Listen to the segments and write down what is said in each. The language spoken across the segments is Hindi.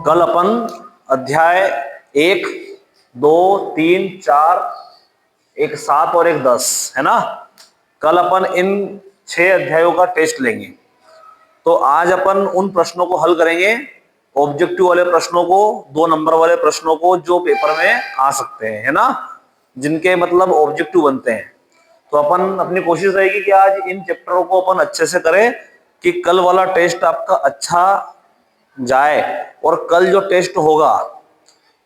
कल अपन अध्याय 1, 2, 3, 4, एक 7 और एक 10 है ना। कल अपन इन 6 अध्यायों का टेस्ट लेंगे। तो आज अपन उन प्रश्नों को हल करेंगे, ऑब्जेक्टिव वाले प्रश्नों को, 2 नंबर वाले प्रश्नों को जो पेपर में आ सकते हैं, है ना, जिनके मतलब ऑब्जेक्टिव बनते हैं। तो अपन अपनी कोशिश रहेगी कि आज इन चैप्टरों को अपन अच्छे से करें कि कल वाला टेस्ट आपका अच्छा जाए और कल जो टेस्ट होगा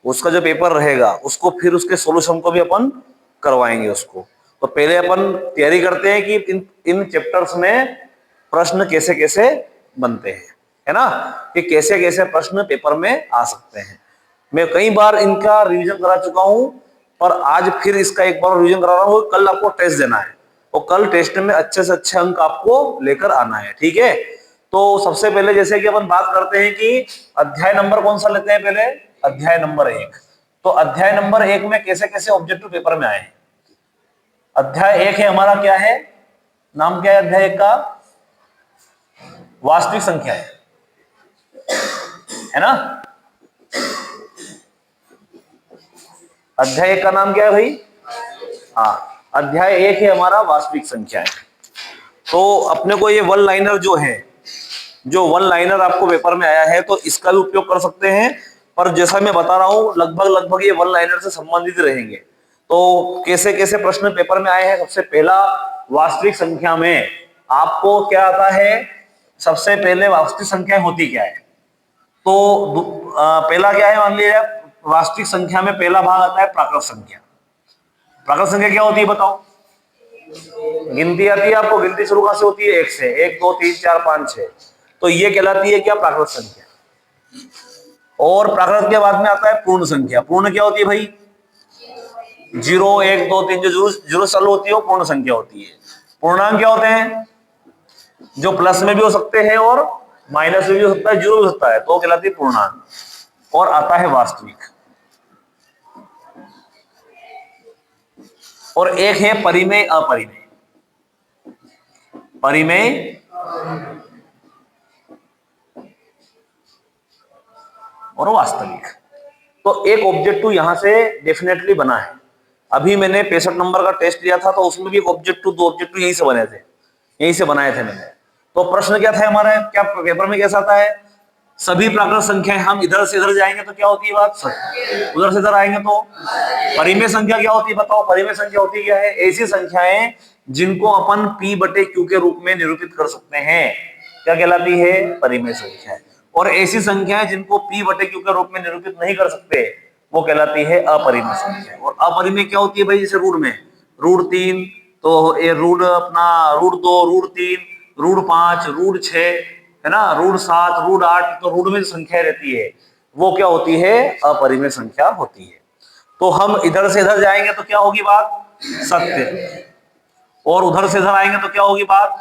उसका जो पेपर रहेगा उसको फिर उसके सॉल्यूशन को भी अपन करवाएंगे उसको। तो पहले अपन तैयारी करते हैं कि इन चैप्टर्स में प्रश्न कैसे कैसे बनते हैं, है ना, कि कैसे कैसे प्रश्न पेपर में आ सकते हैं। मैं कई बार इनका रिवीजन करा चुका हूं, पर आज फिर इसका एक बार रिवीजन करा रहा हूं। कल आपको टेस्ट देना है और कल टेस्ट में अच्छे से अच्छे अंक आपको लेकर आना है, ठीक है। तो सबसे पहले जैसे कि अपन बात करते हैं कि अध्याय नंबर कौन सा लेते हैं, पहले अध्याय नंबर 1। तो अध्याय नंबर 1 में कैसे कैसे ऑब्जेक्टिव पेपर में आए हैं। अध्याय 1 है हमारा, क्या है नाम, क्या है अध्याय 1 का, वास्तविक संख्या है ना। अध्याय 1 का नाम क्या है भाई, हाँ, अध्याय 1 है हमारा वास्तविक संख्या है। तो अपने को ये वन लाइनर जो वन लाइनर आपको पेपर में आया है तो इसका भी उपयोग कर सकते हैं, पर जैसा मैं बता रहा हूं लगभग ये वन लाइनर से संबंधित रहेंगे। तो कैसे कैसे प्रश्न पेपर में आए हैं। सबसे पहला, वास्तविक संख्या में आपको क्या आता है, सबसे पहले वास्तविक संख्या होती क्या है। तो पहला क्या है, मान लीजिए वास्तविक संख्या में पहला भाग आता है प्राकृत संख्या। प्राकृत संख्या क्या होती है बताओ, गिनती आती है आपको, गिनती शुरू कहां से होती है, 1 से, 1 2 3 4 5 6। तो ये कहलाती है क्या, प्राकृत संख्या। और प्राकृत के बाद में आता है पूर्ण संख्या। पूर्ण क्या होती है भाई, 0 1 2 3 जो जीरो चालू होती है वो पूर्ण संख्या होती है। पूर्णांक क्या होते हैं, जो प्लस में भी हो सकते हैं और माइनस में भी हो सकता है, जीरो भी हो सकता है, तो कहलाती है पूर्णांक। और आता है वास्तविक। और एक है परिमेय अपरिमेय। परिमेय और वास्तविक। तो एक ऑब्जेक्टिव यहां से डेफिनेटली बना है। अभी मैंने 65 नंबर का टेस्ट लिया था तो उसमें भी एक ऑब्जेक्टिव, 2 ऑब्जेक्टिव यहीं से बने थे, यहीं से बनाए थे मैंने। तो प्रश्न क्या था हमारा, क्या पेपर में कैसा आता है, सभी प्राकृत संख्याएं, हम इधर से इधर जाएंगे तो क्या होती है बात, उधर से इधर आएंगे तो। परिमेय संख्या क्या होती है बताओ, परिमेय संख्या होती क्या है, ऐसी संख्याएं जिनको अपन P/Q के रूप में निरूपित कर सकते हैं, क्या कहलाती है, परिमेय संख्या। और ऐसी संख्याएं जिनको P/Q के रूप में निरूपित नहीं कर सकते वो कहलाती है अपरिमेय संख्या। और अपरिमेय क्या होती है भाई, जैसे रूट में √3, तो ये रूट अपना √2, √3, √5, √6, है ना, √7, √8। तो रूट में जो संख्या रहती है वो क्या होती है, अपरिमेय संख्या होती है। तो हम इधर से इधर जाएंगे तो क्या होगी बात, सत्य, और उधर से इधर आएंगे तो क्या होगी बात,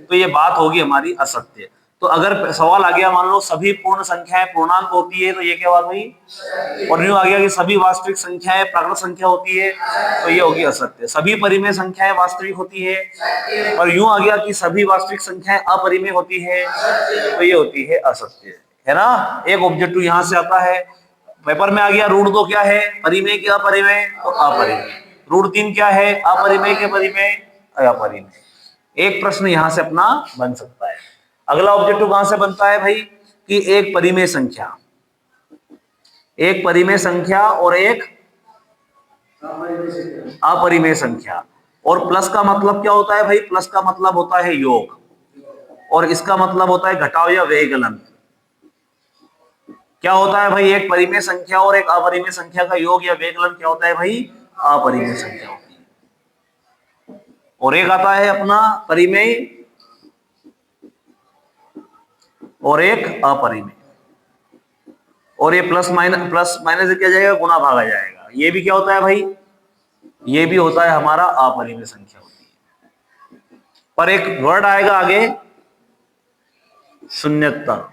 तो ये बात होगी हमारी असत्य। तो अगर सवाल आ गया, मान लो सभी पूर्ण संख्याएं पूर्णांक होती है, तो ये क्या बात हुई। और यूं आ गया कि सभी वास्तविक संख्याएं प्राकृत संख्या होती है, तो ये होगी असत्य। सभी परिमेय संख्याएं वास्तविक होती है, और यूं आ गया कि सभी वास्तविक संख्याएं अपरिमेय होती है, तो ये होती है असत्य, है ना। एक ऑब्जेक्टिव यहां से आता है, पेपर में आ गया। √2 क्या है, परिमेय क्या अपरिमेय, तो अपरिमेय। √3 क्या है, अपरिमेय के परिमेय, अपरिमेय। एक प्रश्न यहां से अपना बन सकता है। अगला ऑब्जेक्टिव कहां से बनता है भाई, कि एक परिमेय संख्या, एक परिमेय संख्या और एक अपरिमेय संख्या। और प्लस का मतलब क्या होता है भाई, प्लस का मतलब होता है योग, और इसका मतलब होता है घटाव या व्ययकलन। क्या होता है भाई, एक परिमेय संख्या और एक अपरिमेय संख्या का योग या व्ययकलन क्या होता है भाई, अपरिमेय संख्या होती है। और एक आता है अपना परिमेय और एक अपरिमेय। और ये प्लस माइनस से क्या जाएगा, गुणा भागा जाएगा। ये भी क्या होता है भाई, ये भी होता है हमारा अपरिमेय संख्या होती है। पर एक वर्ड आएगा आगे, शून्यतर।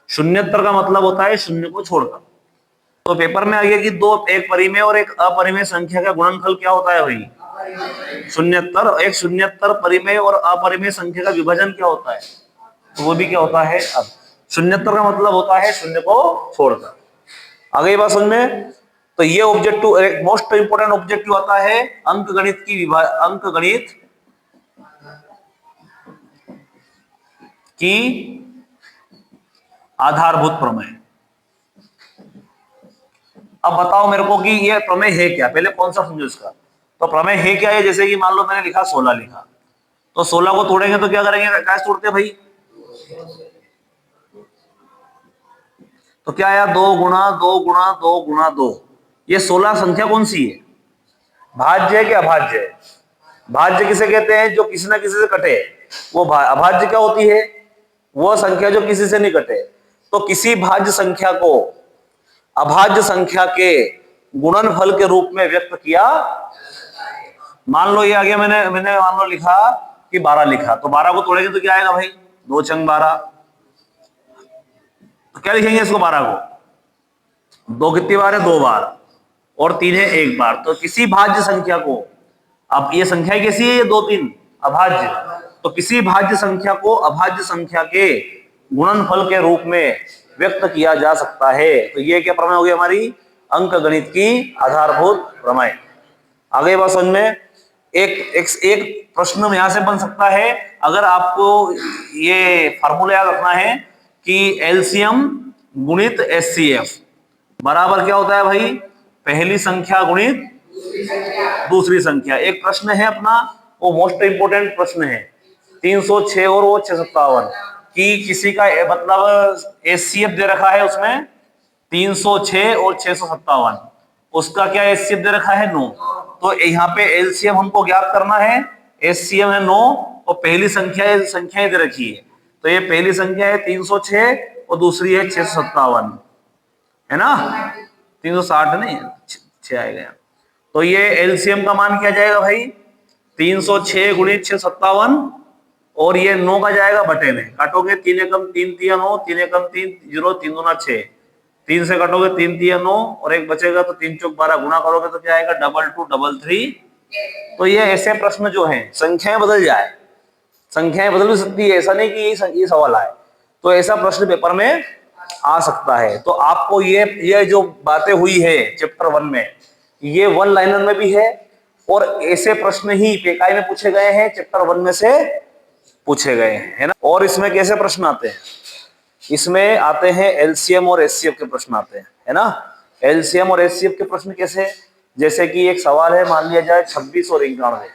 शून्यतर का मतलब होता है शून्य को छोड़कर। तो पेपर में आ गया कि एक परिमेय और एक अपरिमेय संख्या का गुणनफल क्या होता है भाई, शून्यतर। एक शून्यतर परिमेय और अपरिमेय संख्या का विभाजन क्या होता है, तो वो भी क्या होता है, अब शून्यतर का मतलब होता है शून्य को छोड़कर। आगे बात समझ में। तो ये ऑब्जेक्टिव मोस्ट इंपोर्टेंट ऑब्जेक्टिव आता है अंकगणित की आधारभूत प्रमेय। अब बताओ मेरे को कि ये प्रमेय है क्या, पहले कौन सा समझो इसका। तो प्रमेय है क्या है, जैसे कि मान लो मैंने लिखा 16 लिखा, तो 16 को तोड़ेंगे तो क्या करेंगे, कैसे तोड़ते हैं भाई, तो क्या आया 2 गुणा 2 गुणा 2 गुणा 2। ये 16 संख्या कौन सी है, भाज्य है कि अभाज्य है। भाज्य किसे कहते हैं, जो किसी ना किसी से कटे। वो अभाज्य क्या होती है, वो संख्या जो किसी से नहीं कटे। तो किसी भाज्य संख्या को अभाज्य संख्या के गुणनफल के रूप में व्यक्त किया। मान लो ये आ गया, मैंने मान लो लिखा कि 12 लिखा, तो 12 को तोड़ेंगे तो क्या आएगा भाई, 2 छंग 12। तो क्या लिखेंगे इसको, 12 को 2 कितनी बार है, 2 बार, और 3 है 1 बार। तो किसी भाज्य संख्या को, अब ये संख्या कैसी है, ये 2 3 अभाज्य, तो किसी भाज्य संख्या को अभाज्य संख्या के गुणनफल के रूप में व्यक्त किया जा सकता है। तो ये क्या प्रमेय हो गई हमारी, अंकगणित की आधारभूत प्रमेय। आगे बात समझ में। एक प्रश्न यहां से बन सकता है, अगर आपको ये फार्मूला याद रखना है कि एलसीएम गुणित एचसीएफ बराबर क्या होता है भाई, पहली संख्या गुणित दूसरी संख्या। एक प्रश्न है अपना, वो मोस्ट इंपोर्टेंट प्रश्न है 306 और वो 657 कि किसी का मतलब एचसीएफ दे रखा है उसमें 306 और 657, उसका क्या एचसीएफ दे रखा है 9। तो यहाँ पे एलसीएम हमको ज्ञात करना है, एचसीएम है 9 और पहली संख्याएं दे रखी है। तो ये पहली संख्या है 306 और दूसरी है 657, है ना, 360 नहीं 6 आएगा। तो ये एलसीएम का मान क्या जाएगा भाई, 306 गुणित 657 और ये 9 का जाएगा बटे में, काटोगे 3 एकम 3 तिया 9, 3 एकम 3 0, 3 दूना 6, 3 से काटोगे 3 तिया 9 और 1 बचेगा, तो 3 चौक 12, गुणा करोगे तो क्या आएगा 2233। तो ये ऐसे प्रश्न जो हैं संख्याएं बदल जाए, संख्याएं बदल भी सकती है, ऐसा नहीं कि ये सवाल आए। तो ऐसा प्रश्न पेपर में आ सकता है। तो आपको ये जो बातें हुई है चैप्टर 1 में, ये 1 लाइनर में भी है और ऐसे प्रश्न ही पेकाई में पूछे गए हैं, चैप्टर 1 में से पूछे गए हैं, है ना। और इसमें कैसे प्रश्न आते हैं, इसमें आते हैं एलसीएम और एचसीएफ के प्रश्न आते हैं, है ना। एलसीएम और एचसीएफ के प्रश्न कैसे, जैसे कि एक सवाल है, मान लिया जाए 26 और 91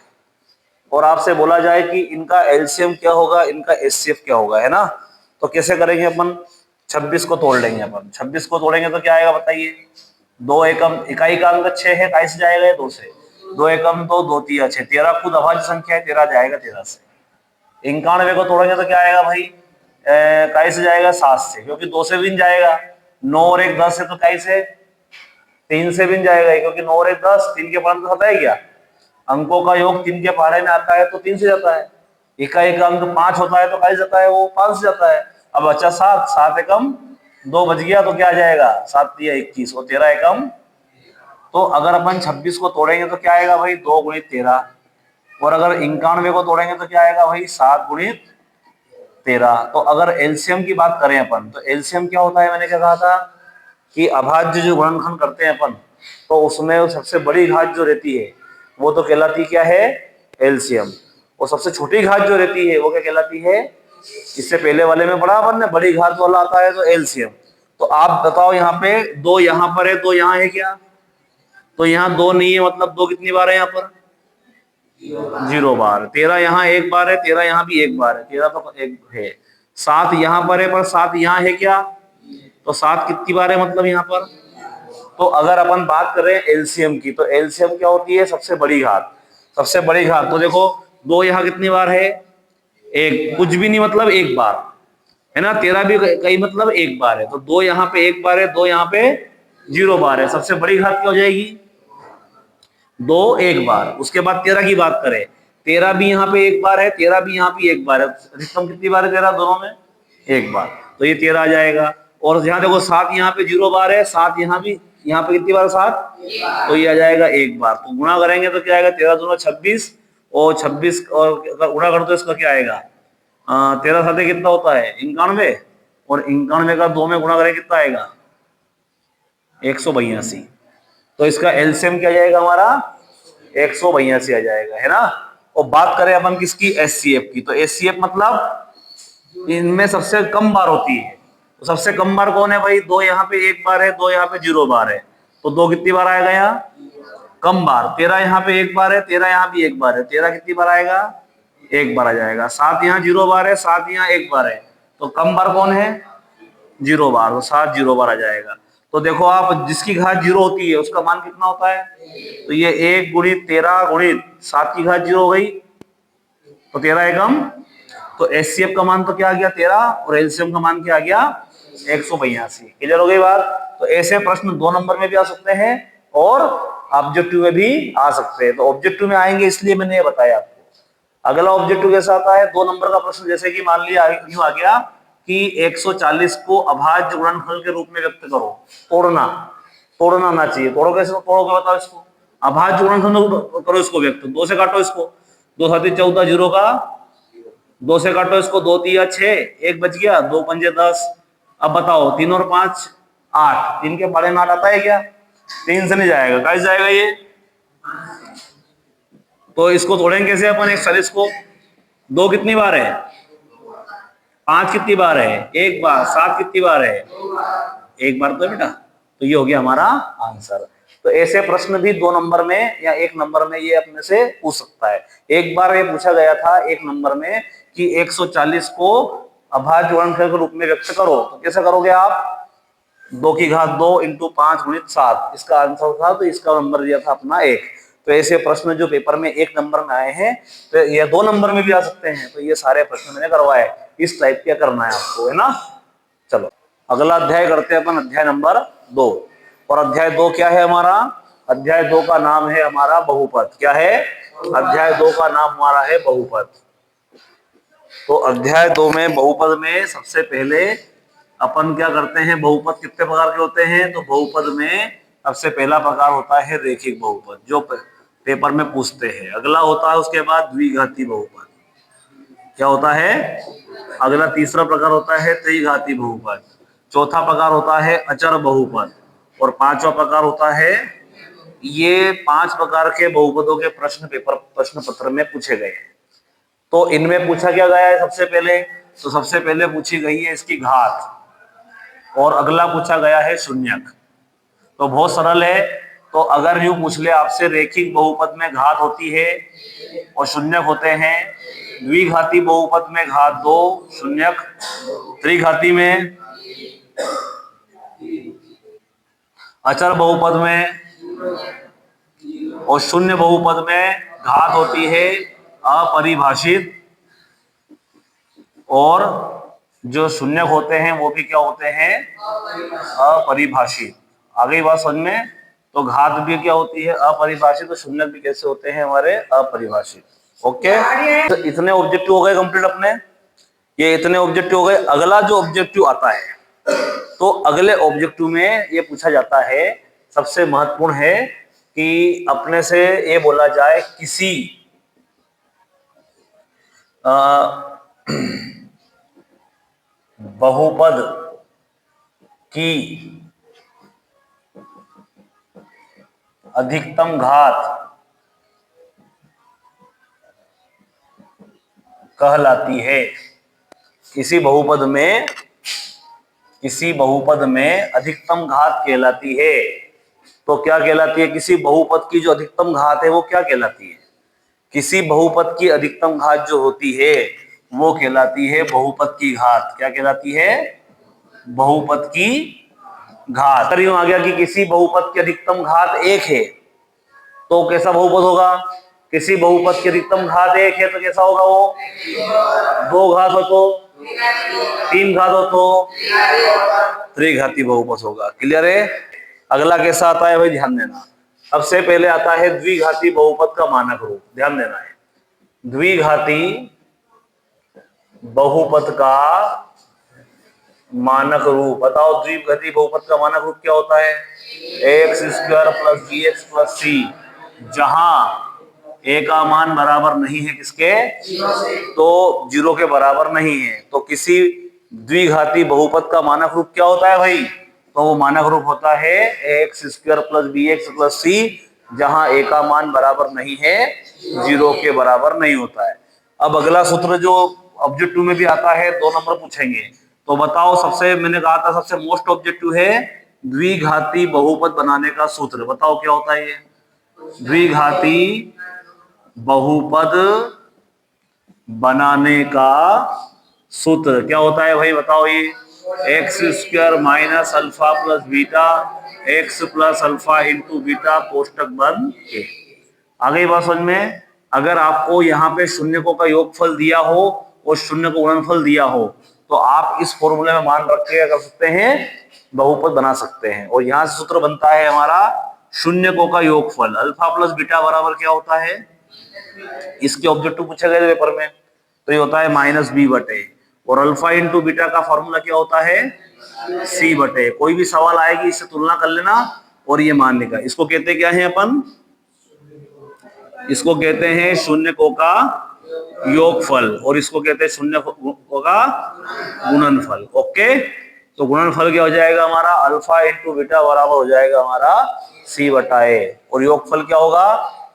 और आपसे बोला जाए कि इनका एलसीएम क्या होगा, इनका एचसीएफ क्या होगा, है ना। तो कैसे करेंगे अपन, 26 को तोड़ लेंगे अपन, 26 को तोड़ेंगे तो क्या आएगा बताइए, 2 एकम इकाई का अंक 6 है, काई से जाएगा 2 से, 2 एकम 2, 2 तिया 6, 13 खुद अभाज्य संख्या है, 13 जाएगा 13 से। 91 को तोड़ेंगे तो क्या आएगा भाई, काई से जाएगा 7 से, क्योंकि 2 से भी जाएगा, 9 और 1 10 है, तो काई से 3 से भी जाएगा, क्योंकि 9 और 1 10, 3 के पार होता है क्या, अंकों का योग 3 के पहाड़े में आता है तो 3 से जाता है। इकाई का अंक 5 होता है तो काई जाता है, वो 5 से जाता है। अब अच्छा 7 एकम 2 बच गया तो क्या आ जाएगा, 7 तिया 21 और 13 एकम। तो अगर अपन 26 को तोड़ेंगे तो क्या आएगा भाई, 2 गुणित 13, और अगर 91 को तोड़ेंगे तो क्या आएगा भाई, 7 गुणित 13। तो अगर एलसीएम की बात करें अपन, तो एलसीएम क्या होता है, मैंने क्या कहा था कि अभाज्य जो गुणनखंड करते हैं अपन, तो उसमें सबसे बड़ी घात जो रहती है वो तो कहलाती क्या है, एलसीएम। और सबसे छोटी घात जो रहती है वो क्या कहलाती है, इससे पहले वाले में बड़ा अपन ने बड़ी घात वाला आता है तो एलसीएम। तो आप बताओ यहाँ पे 2 यहाँ पर है, 2 यहाँ है क्या, तो यहाँ 2 नहीं है, मतलब 2 कितनी बार है यहाँ पर, 0 बार। 13 यहाँ 1 बार है, 13 यहाँ भी 1 बार है, 13 तो 1 है। 7 यहाँ पर है, पर 7 यहाँ है क्या, तो 7 कितनी बार है मतलब यहाँ पर। तो अगर अपन बात करें एलसीएम की, तो एलसीएम क्या होती है, सबसे बड़ी घात। सबसे बड़ी घात तो देखो 2 यहाँ कितनी बार है, 1, कुछ भी नहीं मतलब 1 बार, है ना। 13 भी कई मतलब 1 बार है, तो 2 यहाँ पे 1 बार है, 2 यहाँ पे 0 बार है। सबसे बड़ी घात क्या हो जाएगी, 2 1 बार। उसके बाद 13 की बात करें, 13 भी यहाँ पे 1 बार है, 13 भी यहाँ पे 1 बार है, अधिकतम कितनी बार है 13 दोनों में, 1 बार, तो ये 13 आ जाएगा। और यहाँ देखो 7 यहाँ पे 0 बार है, 7 यहाँ भी, यहाँ पे कितनी बार 7, तो ये आ जाएगा 1 बार। तो गुणा करेंगे तो क्या आएगा, 13 दूना 26 और 26 और गुणा कर तो इसका क्या आएगा, 13 7 कितना होता है 91, और 91 का 2 में गुणा करें कितना आएगा 182। तो इसका एलसीएम क्या जाएगा हमारा 182 आ जाएगा, है ना। और बात करें अपन किसकी एचसीएफ की, तो एचसीएफ मतलब इनमें सबसे कम बार होती है। तो सबसे कम बार कौन है भाई, 2 यहाँ पे 1 बार है, 2 यहाँ पे 0 बार है, तो 2 कितनी बार आएगा यहाँ कम बार। 13 यहाँ पे 1 बार है, 13 यहाँ भी 1 बार है, 13 कितनी बार आएगा 1 बार आ जाएगा। 7 यहाँ 0 बार है, 7 यहाँ 1 बार है, तो कम बार कौन है 0 बार, तो 7 0 बार आ जाएगा। तो देखो आप जिसकी घात 0 होती है उसका मान कितना होता है, तो ये 1 गुणित 13 गुणित 7 की घात 0 हो गई, तो 13 एकम, तो एचसीएफ का मान तो क्या आ गया 13 और एलसीएम का मान क्या आ गया 182। क्लियर हो गई बात। तो ऐसे प्रश्न 2 नंबर में भी आ सकते हैं और ऑब्जेक्टिव में भी आ सकते हैं। तो ऑब्जेक्टिव में आएंगे इसलिए मैंने ये बताया आपको। अगला ऑब्जेक्टिव कैसा आता है 2 नंबर का प्रश्न, जैसे कि मान लिया यूं आ गया कि 140 को अभाज्य गुणनफल के रूप में व्यक्त करो। तोड़ना ना चाहिए, तोड़ो कैसे, तोड़ोगे बताओ इसको, अभाज्य गुणनफल करो इसको व्यक्त। 2 से काटो इसको, 2 7 14 0 का 2 से काटो इसको, 2 3 6 1 बच गया, 2 5 10। अब बताओ 3 और 5 8, 3 के बारे में 8 आता है क्या, 3 से नहीं जाएगा, कैसे जाएगा ये। तो इसको तोड़ेंगे कैसे अपन 140 को, 2 कितनी बार है 5 कितनी बार है 1 बार, 7 कितनी बार है 1 बार, तो बेटा तो ये हो गया हमारा आंसर। तो ऐसे प्रश्न भी 2 नंबर में या 1 नंबर में ये अपने से पूछ सकता है। एक बार ये पूछा गया था 1 नंबर में कि 140 को अभाज्य गुणनफल के रूप में व्यक्त करो, तो कैसे करोगे आप, 2 की घात 2 इंटू 5 गुणित 7 इसका आंसर था, तो इसका नंबर दिया था अपना 1। तो ऐसे प्रश्न जो पेपर में 1 नंबर में आए हैं तो ये 2 नंबर में भी आ सकते हैं। तो ये सारे प्रश्न मैंने करवाए, इस टाइप क्या करना है आपको, है ना। चलो अगला अध्याय करते हैं अपन, अध्याय नंबर 2। और अध्याय 2 क्या है हमारा, अध्याय 2 का नाम है हमारा बहुपद। क्या है, अध्याय 2 का नाम हमारा है बहुपद। तो अध्याय 2 में बहुपद में सबसे पहले अपन क्या करते हैं, बहुपद कितने प्रकार के होते हैं, तो बहुपद में सबसे पहला प्रकार होता है रेखिक बहुपद, जो पेपर में पूछते हैं। अगला होता है उसके बाद द्विघाती बहुपद, क्या होता है, अगला तीसरा प्रकार होता है त्रिघाती बहुपद, चौथा प्रकार होता है अचर बहुपद, और 5वां प्रकार होता है, ये 5 प्रकार के बहुपदों के प्रश्न पत्र में पूछे गए हैं। तो इनमें पूछा क्या गया है सबसे पहले, तो सबसे पहले पूछी गई है इसकी घात, और अगला पूछा गया है शून्यक। तो बहुत सरल है। तो अगर यूं पूछ ले आपसे, रेखिक बहुपद में घात होती है और शून्यक होते हैं, द्विघाती बहुपद में घात 2 शून्यक, त्रिघाती में, अचर बहुपद में और शून्य बहुपद में घात होती है अपरिभाषित, और जो शून्यक होते हैं वो भी क्या होते हैं अपरिभाषित। आ गई बात समझ में। तो घात भी क्या होती है अपरिभाषित, तो शून्यक भी कैसे होते हैं हमारे अपरिभाषित। ओके, तो इतने ऑब्जेक्टिव हो गए कंप्लीट अपने, ये इतने ऑब्जेक्टिव हो गए। अगला जो ऑब्जेक्टिव आता है, तो अगले ऑब्जेक्टिव में ये पूछा जाता है, सबसे महत्वपूर्ण है कि अपने से ये बोला जाए किसी बहुपद की अधिकतम घात कहलाती है। किसी बहुपद में अधिकतम घात कहलाती है। तो क्या कहलाती है, किसी बहुपद की जो अधिकतम घात है वो क्या कहलाती है, किसी बहुपद की अधिकतम घात जो होती है वो कहलाती है बहुपद की घात। क्या कहलाती है, बहुपद की घात। अगर यूं आ गया कि किसी बहुपद की अधिकतम घात 1 है, तो कैसा बहुपद होगा, किसी बहुपद की अधिकतम घात 1 है तो कैसा होगा वो, 2 घात हो तो, 3 घात हो तो त्रिघाती बहुपद होगा। क्लियर है। अगला कैसा आता है भाई, ध्यान देना। सबसे पहले आता है द्विघाती बहुपद का मानक रूप, ध्यान देना है। द्विघाती बहुपद का मानक रूप बताओ, द्विघाती बहुपद का मानक रूप क्या होता है, x² + bx + c, जहां a का मान बराबर नहीं है किसके, तो 0 के बराबर नहीं है। तो किसी द्विघाती बहुपद का मानक रूप क्या होता है भाई? तो वो मानक रूप होता है x square plus b x plus c, जहां ए का मान बराबर नहीं है, 0 के बराबर नहीं होता है। अब अगला सूत्र जो ऑब्जेक्टिव में भी आता है, 2 नंबर पूछेंगे। तो बताओ, सबसे मैंने कहा था सबसे मोस्ट ऑब्जेक्टिव है द्विघाती बहुपद बनाने का सूत्र। बताओ क्या होता है ये द्विघाती बहुपद बनाने का सूत्र क्या होता है भाई? बताओ ये x square minus alpha plus beta x plus alpha into beta कोष्टक बंद के। आ गई बात समझ में? अगर आपको यहाँ पे शून्यकों का योगफल दिया हो और शून्य को गुणनफल दिया हो, तो आप इस फॉर्मूले में मान रख के कर सकते हैं, बहुपद बना सकते हैं। और यहाँ से सूत्र बनता है हमारा शून्यकों का योगफल अल्फा प्लस बीटा बराबर क्या होता है? इसके ऑब्जेक्टिव पूछे गए पेपर में, तो ये होता है माइनस बी बटे, और अल्फा इंटू बीटा का फॉर्मूला क्या होता है? सी बटे। कोई भी सवाल आएगी इससे तुलना कर लेना और ये मान लेगा। इसको कहते क्या है अपन? इसको कहते हैं शून्यकों का योगफल, और इसको कहते हैं शून्यकों का गुणनफल। ओके, तो गुणनफल क्या हो जाएगा हमारा? अल्फा इंटू बीटा बराबर हो जाएगा हमारा सी बटा ए, और योगफल क्या होगा?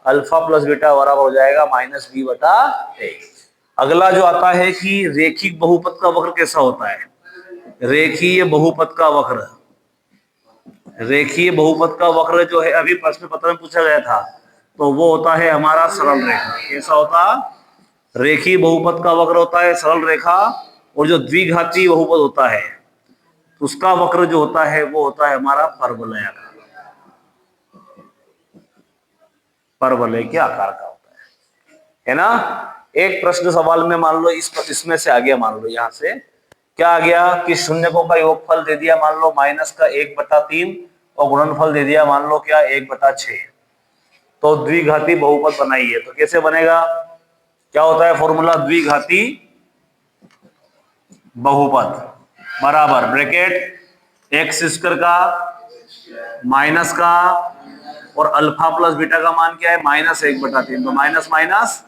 अल्फा प्लस बीटा बराबर हो जाएगा माइनस बी बटा ए। अगला जो आता है कि रेखिक बहुपद का वक्र कैसा होता है? रेखीय बहुपद का वक्र, रेखीय बहुपद का वक्र जो है अभी प्रश्न पत्र में पूछा गया था, तो वो होता है हमारा सरल रेखा। कैसा होता? रेखीय बहुपद का वक्र होता है सरल रेखा, और जो द्विघाती बहुपद होता है उसका वक्र जो होता है वो होता है हमारा परवलयाकार, परवलय के आकार का होता है ना। एक प्रश्न सवाल में मान लो इसमें से आ गया, मान लो यहाँ से क्या आ गया कि शून्यकों का योगफल दे दिया मान लो माइनस का 1/3, और गुणनफल दे दिया मान लो क्या 1/6। तो द्विघाती बहुपद बनाइए, तो कैसे बनेगा? क्या होता है फॉर्मूला? द्विघाती बहुपद बराबर ब्रैकेट एक्स स्क्वायर का माइनस का और अल्फा प्लस बीटा का मान क्या है? माइनस 1/3, तो माइनस माइनस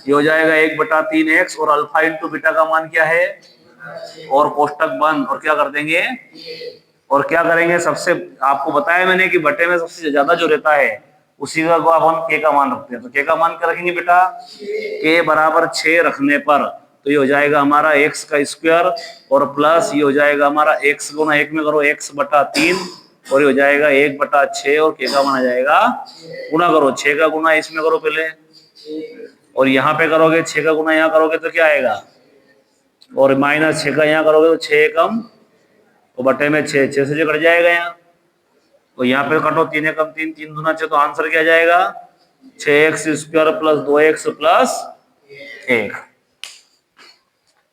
ये हो जाएगा 1/3 एक्स, और अल्फा इंटू बीटा का मान क्या है? और कोष्टक बंद, और क्या कर देंगे? और क्या करेंगे? सबसे आपको बताया मैंने कि बटे में सबसे ज्यादा जो रहता है उसी का को अपन के का मान रखते हैं। तो के का मान क्या रखेंगे बेटा? के बराबर 6 रखने पर तो ये हो जाएगा हमारा एक्स का स्क्वायर, और प्लस ये हो जाएगा हमारा एक्स गुना 1 में करो x/3, और ये हो जाएगा 1/6, और के का मान आ जाएगा गुना करो 6 का गुना इसमें करो पहले, और यहाँ पे करोगे 6 का गुना यहाँ करोगे तो क्या आएगा? और माइनस 6 का यहाँ करोगे तो 6 कम, तो बटे में 6, 6 से जो कट जाएगा यहाँ, तो यहाँ पे कटो 3 एकम 3, 3 दूना 6, तो आंसर क्या जाएगा? 6x square plus 2x plus 1।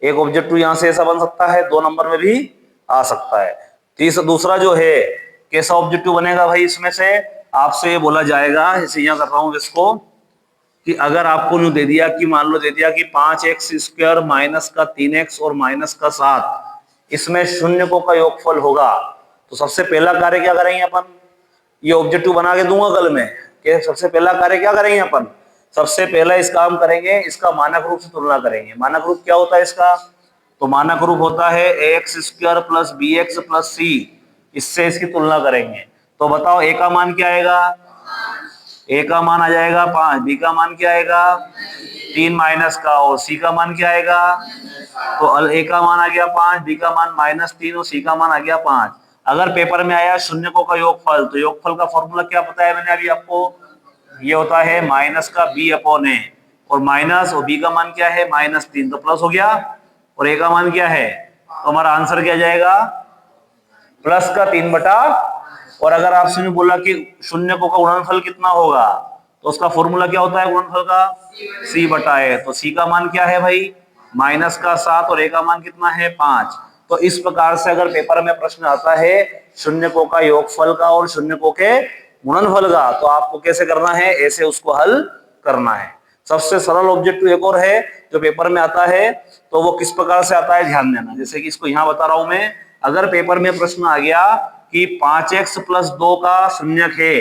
एक ऑब्जेक्टिव यहाँ से ऐसा बन सकता है, 2 नंबर में भी आ सकता है। दूसरा जो है कैसा ऑब्जेक्टिव बनेगा भाई? इसमें से आपसे ये बोला जाएगा, जैसे यहाँ कर रहा हूँ इसको, कि अगर आपको न्यू दे दिया कि मान लो दे दिया कि 5x स्क्वायर माइनस का 3x और माइनस का 7, इसमें शून्यकों का योगफल होगा, तो सबसे पहला कार्य क्या करेंगे अपन? ये ऑब्जेक्टिव बना के दूंगा कल में, कि सबसे पहला कार्य क्या करेंगे अपन? सबसे पहला इस काम करेंगे, इसका मानक रूप से तुलना करेंगे। मानक रूप क्या होता है इसका? तो मानक रूप होता है x square plus b x plus c, इससे इसकी तुलना करेंगे। तो बताओ ए का मान क्या आएगा? ए का मान आ जाएगा 5, बी का मान क्या आएगा? 3 माइनस का, और सी का मान क्या आएगा? तो ए का मान आ गया 5, बी का मान -3, और सी का मान आ गया 5। अगर पेपर में आया शून्यकों का योगफल, तो योगफल का फॉर्मूला क्या बताया मैंने अभी आपको? ये होता है माइनस का b/a, और माइनस और b का मान क्या है? -3, तो प्लस हो गया, और a का मान क्या है? तो हमारा आंसर क्या जाएगा? प्लस का 3/। और अगर आपसे ने बोला कि शून्यकों का गुणनफल कितना होगा, तो उसका फॉर्मूला क्या होता है गुणनफल का? c/a। तो c का मान क्या है भाई? माइनस का 7, और a का मान कितना है? 5। तो इस प्रकार से अगर पेपर में प्रश्न आता है शून्यकों का योगफल का और शून्यकों के गुणनफल का, तो आपको कैसे करना है? ऐसे उसको हल करना है। सबसे सरल ऑब्जेक्टिव एक और है जो पेपर में आता है, तो वो किस प्रकार से आता है ध्यान देना। जैसे कि इसको यहाँ बता रहा हूं मैं, अगर पेपर में प्रश्न आ गया कि 5x + 2 का शून्यक है,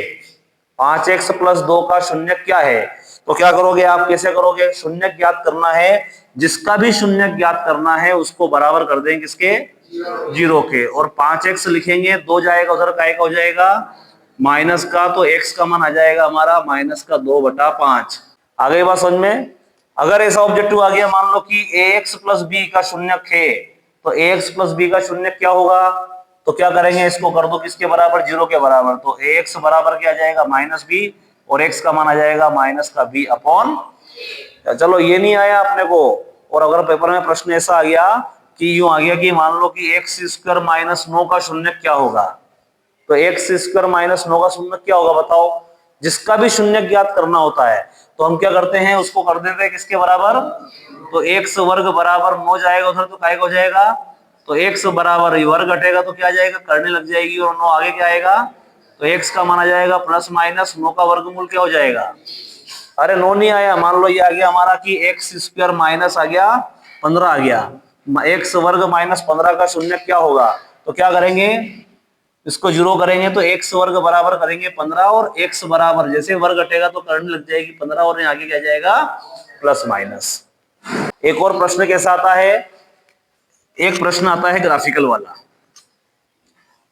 5x + 2 का शून्यक क्या है, तो क्या करोगे आप, कैसे करोगे, शून्य ज्ञात करना है, जिसका भी शून्य ज्ञात करना है उसको बराबर कर देंगे किसके, 0 के, और 5x लिखेंगे, 2 जाएगा उधर, का हो जाएगा माइनस का, तो x का मान आ जाएगा हमारा माइनस का 2/5। आ गई बात समझ में। अगर ऐसा ऑब्जेक्टिव आ गया, मान लो कि ax प्लस बी का शून्य है, तो ax प्लस बी का शून्य क्या होगा, तो क्या करेंगे, इसको कर दो किसके बराबर, 0 के बराबर, तो ax बराबर क्या आ जाएगा माइनस बी, और x का मान आ जाएगा माइनस का b अपॉन। चलो ये नहीं आया अपने को, और अगर पेपर में प्रश्न ऐसा आ गया कि यूं आ गया कि मान लो कि एक्स स्क्वायर माइनस 9 का शून्य क्या होगा, तो एक्स स्क्वायर माइनस 9 का शून्य क्या होगा बताओ। जिसका भी शून्य ज्ञात करना होता है तो हम क्या करते हैं, उसको कर देते हैं किसके बराबर, तो एक्स वर्ग बराबर 9 जाएगा उधर, तो काय हो जाएगा, तो एक्स बराबर वर्ग घटेगा तो क्या आ जाएगा, करने लग जाएगी, और 9 आगे क्या आएगा, तो एक्स का मान आ जाएगा प्लस माइनस 9 का वर्गमूल क्या हो जाएगा। अरे 9 नहीं आया, मान लो ये आ गया हमारा कि एक्स स्क्वायर माइनस आ गया 15 आ गया, एक्स वर्ग माइनस 15 का शून्य क्या होगा, तो क्या करेंगे, इसको 0 करेंगे, तो एक्स वर्ग बराबर करेंगे 15, और एक्स बराबर जैसे वर्ग घटेगा तो करंट लग जाएगी 15, और आगे क्या जाएगा प्लस माइनस। एक और प्रश्न कैसा आता है, एक प्रश्न आता है ग्राफिकल वाला।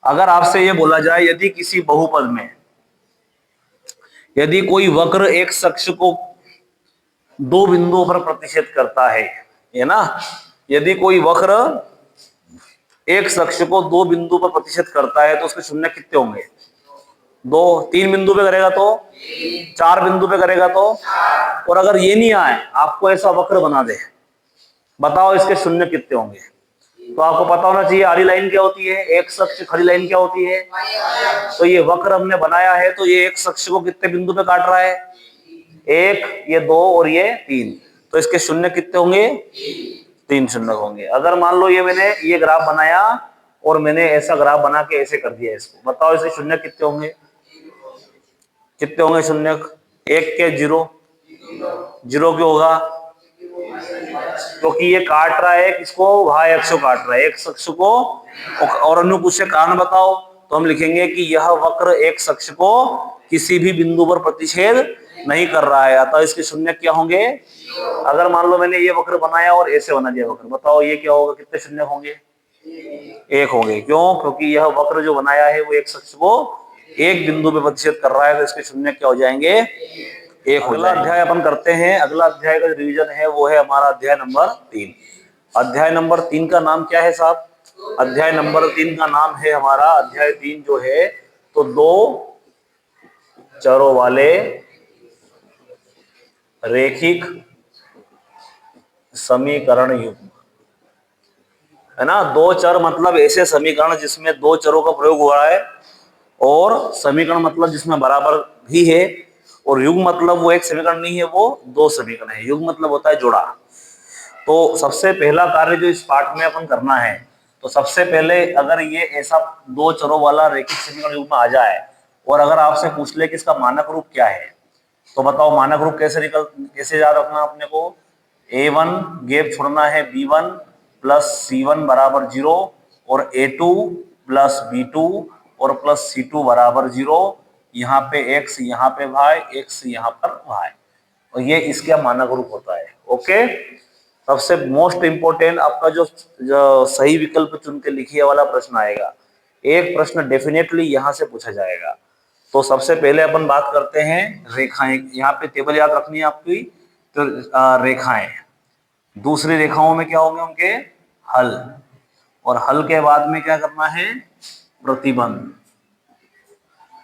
अगर आपसे ये बोला जाए यदि किसी बहुपद में यदि कोई वक्र एक अक्ष को 2 बिंदुओं पर प्रतिच्छेद करता है ना, यदि कोई वक्र एक अक्ष को 2 बिंदु पर प्रतिच्छेद करता है तो उसके शून्य कितने होंगे, 2, 3 बिंदु पे करेगा तो 4 बिंदु पे करेगा तो, और अगर ये नहीं आए आपको ऐसा वक्र बना दे, बताओ इसके शून्य कितने होंगे। तो आपको पता होना चाहिए आड़ी लाइन क्या होती है, एक अक्ष खड़ी लाइन क्या होती है, तो ये वक्र हमने बनाया है, तो ये एक अक्ष को कितने बिंदु पे काट रहा है, 1, ये 2 और ये 3, तो इसके शून्य कितने होंगे, 3 शून्य होंगे। अगर मान लो ये मैंने ये ग्राफ बनाया और मैंने ऐसा ग्राफ बना के ऐसे कर दिया इसको, बताओ इसके शून्य कितने होंगे, कितने होंगे शून्य, 1 के 0, 0 क्यों होगा, क्योंकि ये काट रहा है किसको, y अक्ष को काट रहा है, एक अक्ष को, और अनुपूछ से कारण बताओ, तो हम लिखेंगे कि यह वक्र एक अक्ष को किसी भी बिंदु पर प्रतिच्छेद नहीं कर रहा है, अतः इसके शून्य क्या होंगे। अगर मान लो मैंने ये वक्र बनाया और ऐसे बना दिया वक्र, बताओ ये क्या होगा, कितने शून्य होंगे, 1 होंगे, क्यों, क्योंकि यह वक्र जो बनाया है वो एक अक्ष को एक बिंदु पे प्रतिच्छेद कर रहा है, तो इसके शून्य क्या हो जाएंगे, 1 हो जाएगा। अगला अध्याय अपन करते हैं, अगला अध्याय का रिवीजन है वो है हमारा अध्याय नंबर 3। अध्याय नंबर 3 का नाम क्या है साहब, अध्याय नंबर 3 का नाम है हमारा, अध्याय 3 जो है तो 2 चरों वाले रेखिक समीकरण युग्म, है ना। 2 चर मतलब ऐसे समीकरण जिसमें 2 चरों का प्रयोग हुआ है, और समीकरण मतलब जिसमें बराबर भी है, और युग्म मतलब वो एक समीकरण नहीं है, वो 2 समीकरण है। युग्म मतलब होता है जोड़ा। तो सबसे पहला कार्य जो इस पाठ में अपन करना है, तो सबसे पहले अगर ये ऐसा 2 चरों वाला रेखिक समीकरण युग्म आ जाए और अगर आपसे पूछ ले कि इसका मानक रूप क्या है, तो बताओ मानक रूप कैसे याद रखना अपने को। A1 गैप छोड़ना है B1 प्लस C1 बराबर 0, और A2 प्लस B2 और प्लस C2 बराबर 0, यहाँ पे x यहाँ पे y, x यहाँ पर y, और ये इसका मानक रूप होता है। ओके, सबसे मोस्ट इंपोर्टेंट आपका जो सही विकल्प चुन के लिखिए वाला प्रश्न आएगा, एक प्रश्न डेफिनेटली यहाँ से पूछा जाएगा। तो सबसे पहले अपन बात करते हैं रेखाएं, यहाँ पे टेबल याद रखनी है आपकी, तो रेखाएं, दूसरी रेखाओं में क्या होंगे उनके हल, और हल के बाद में क्या करना है, प्रतिबंध,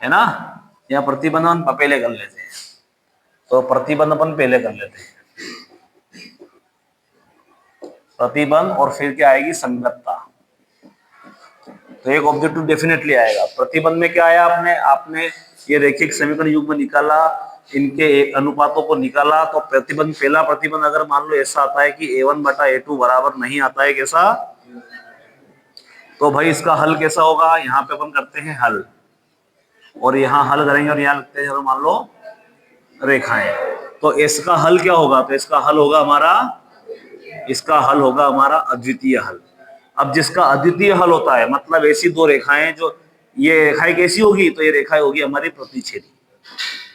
है ना। या प्रतिबंध अपन पहले कर लेते हैं, तो प्रतिबंध अपन पहले कर लेते हैं, प्रतिबंध, और फिर क्या आएगी संगतता। तो एक ऑब्जेक्टिव डेफिनेटली आएगा। प्रतिबंध में क्या आया, आपने ये रेखिक समीकरण युग्म निकाला, इनके अनुपातों को निकाला, तो प्रतिबंध, पहला प्रतिबंध अगर मान लो ऐसा आता है कि A1 बटा A2 बराबर नहीं आता है, कैसा, तो भाई इसका हल कैसा होगा, यहाँ पे अपन करते हैं हल, और यहाँ हल करेंगे, और यहाँ लिखते हैं मान लो रेखाएं, तो इसका हल क्या होगा, तो इसका हल होगा हमारा अद्वितीय हल। अब जिसका अद्वितीय हल होता है मतलब ऐसी 2 रेखाएं, जो ये रेखाएं कैसी होगी, तो ये रेखाएं होगी हमारी प्रतिच्छेदी,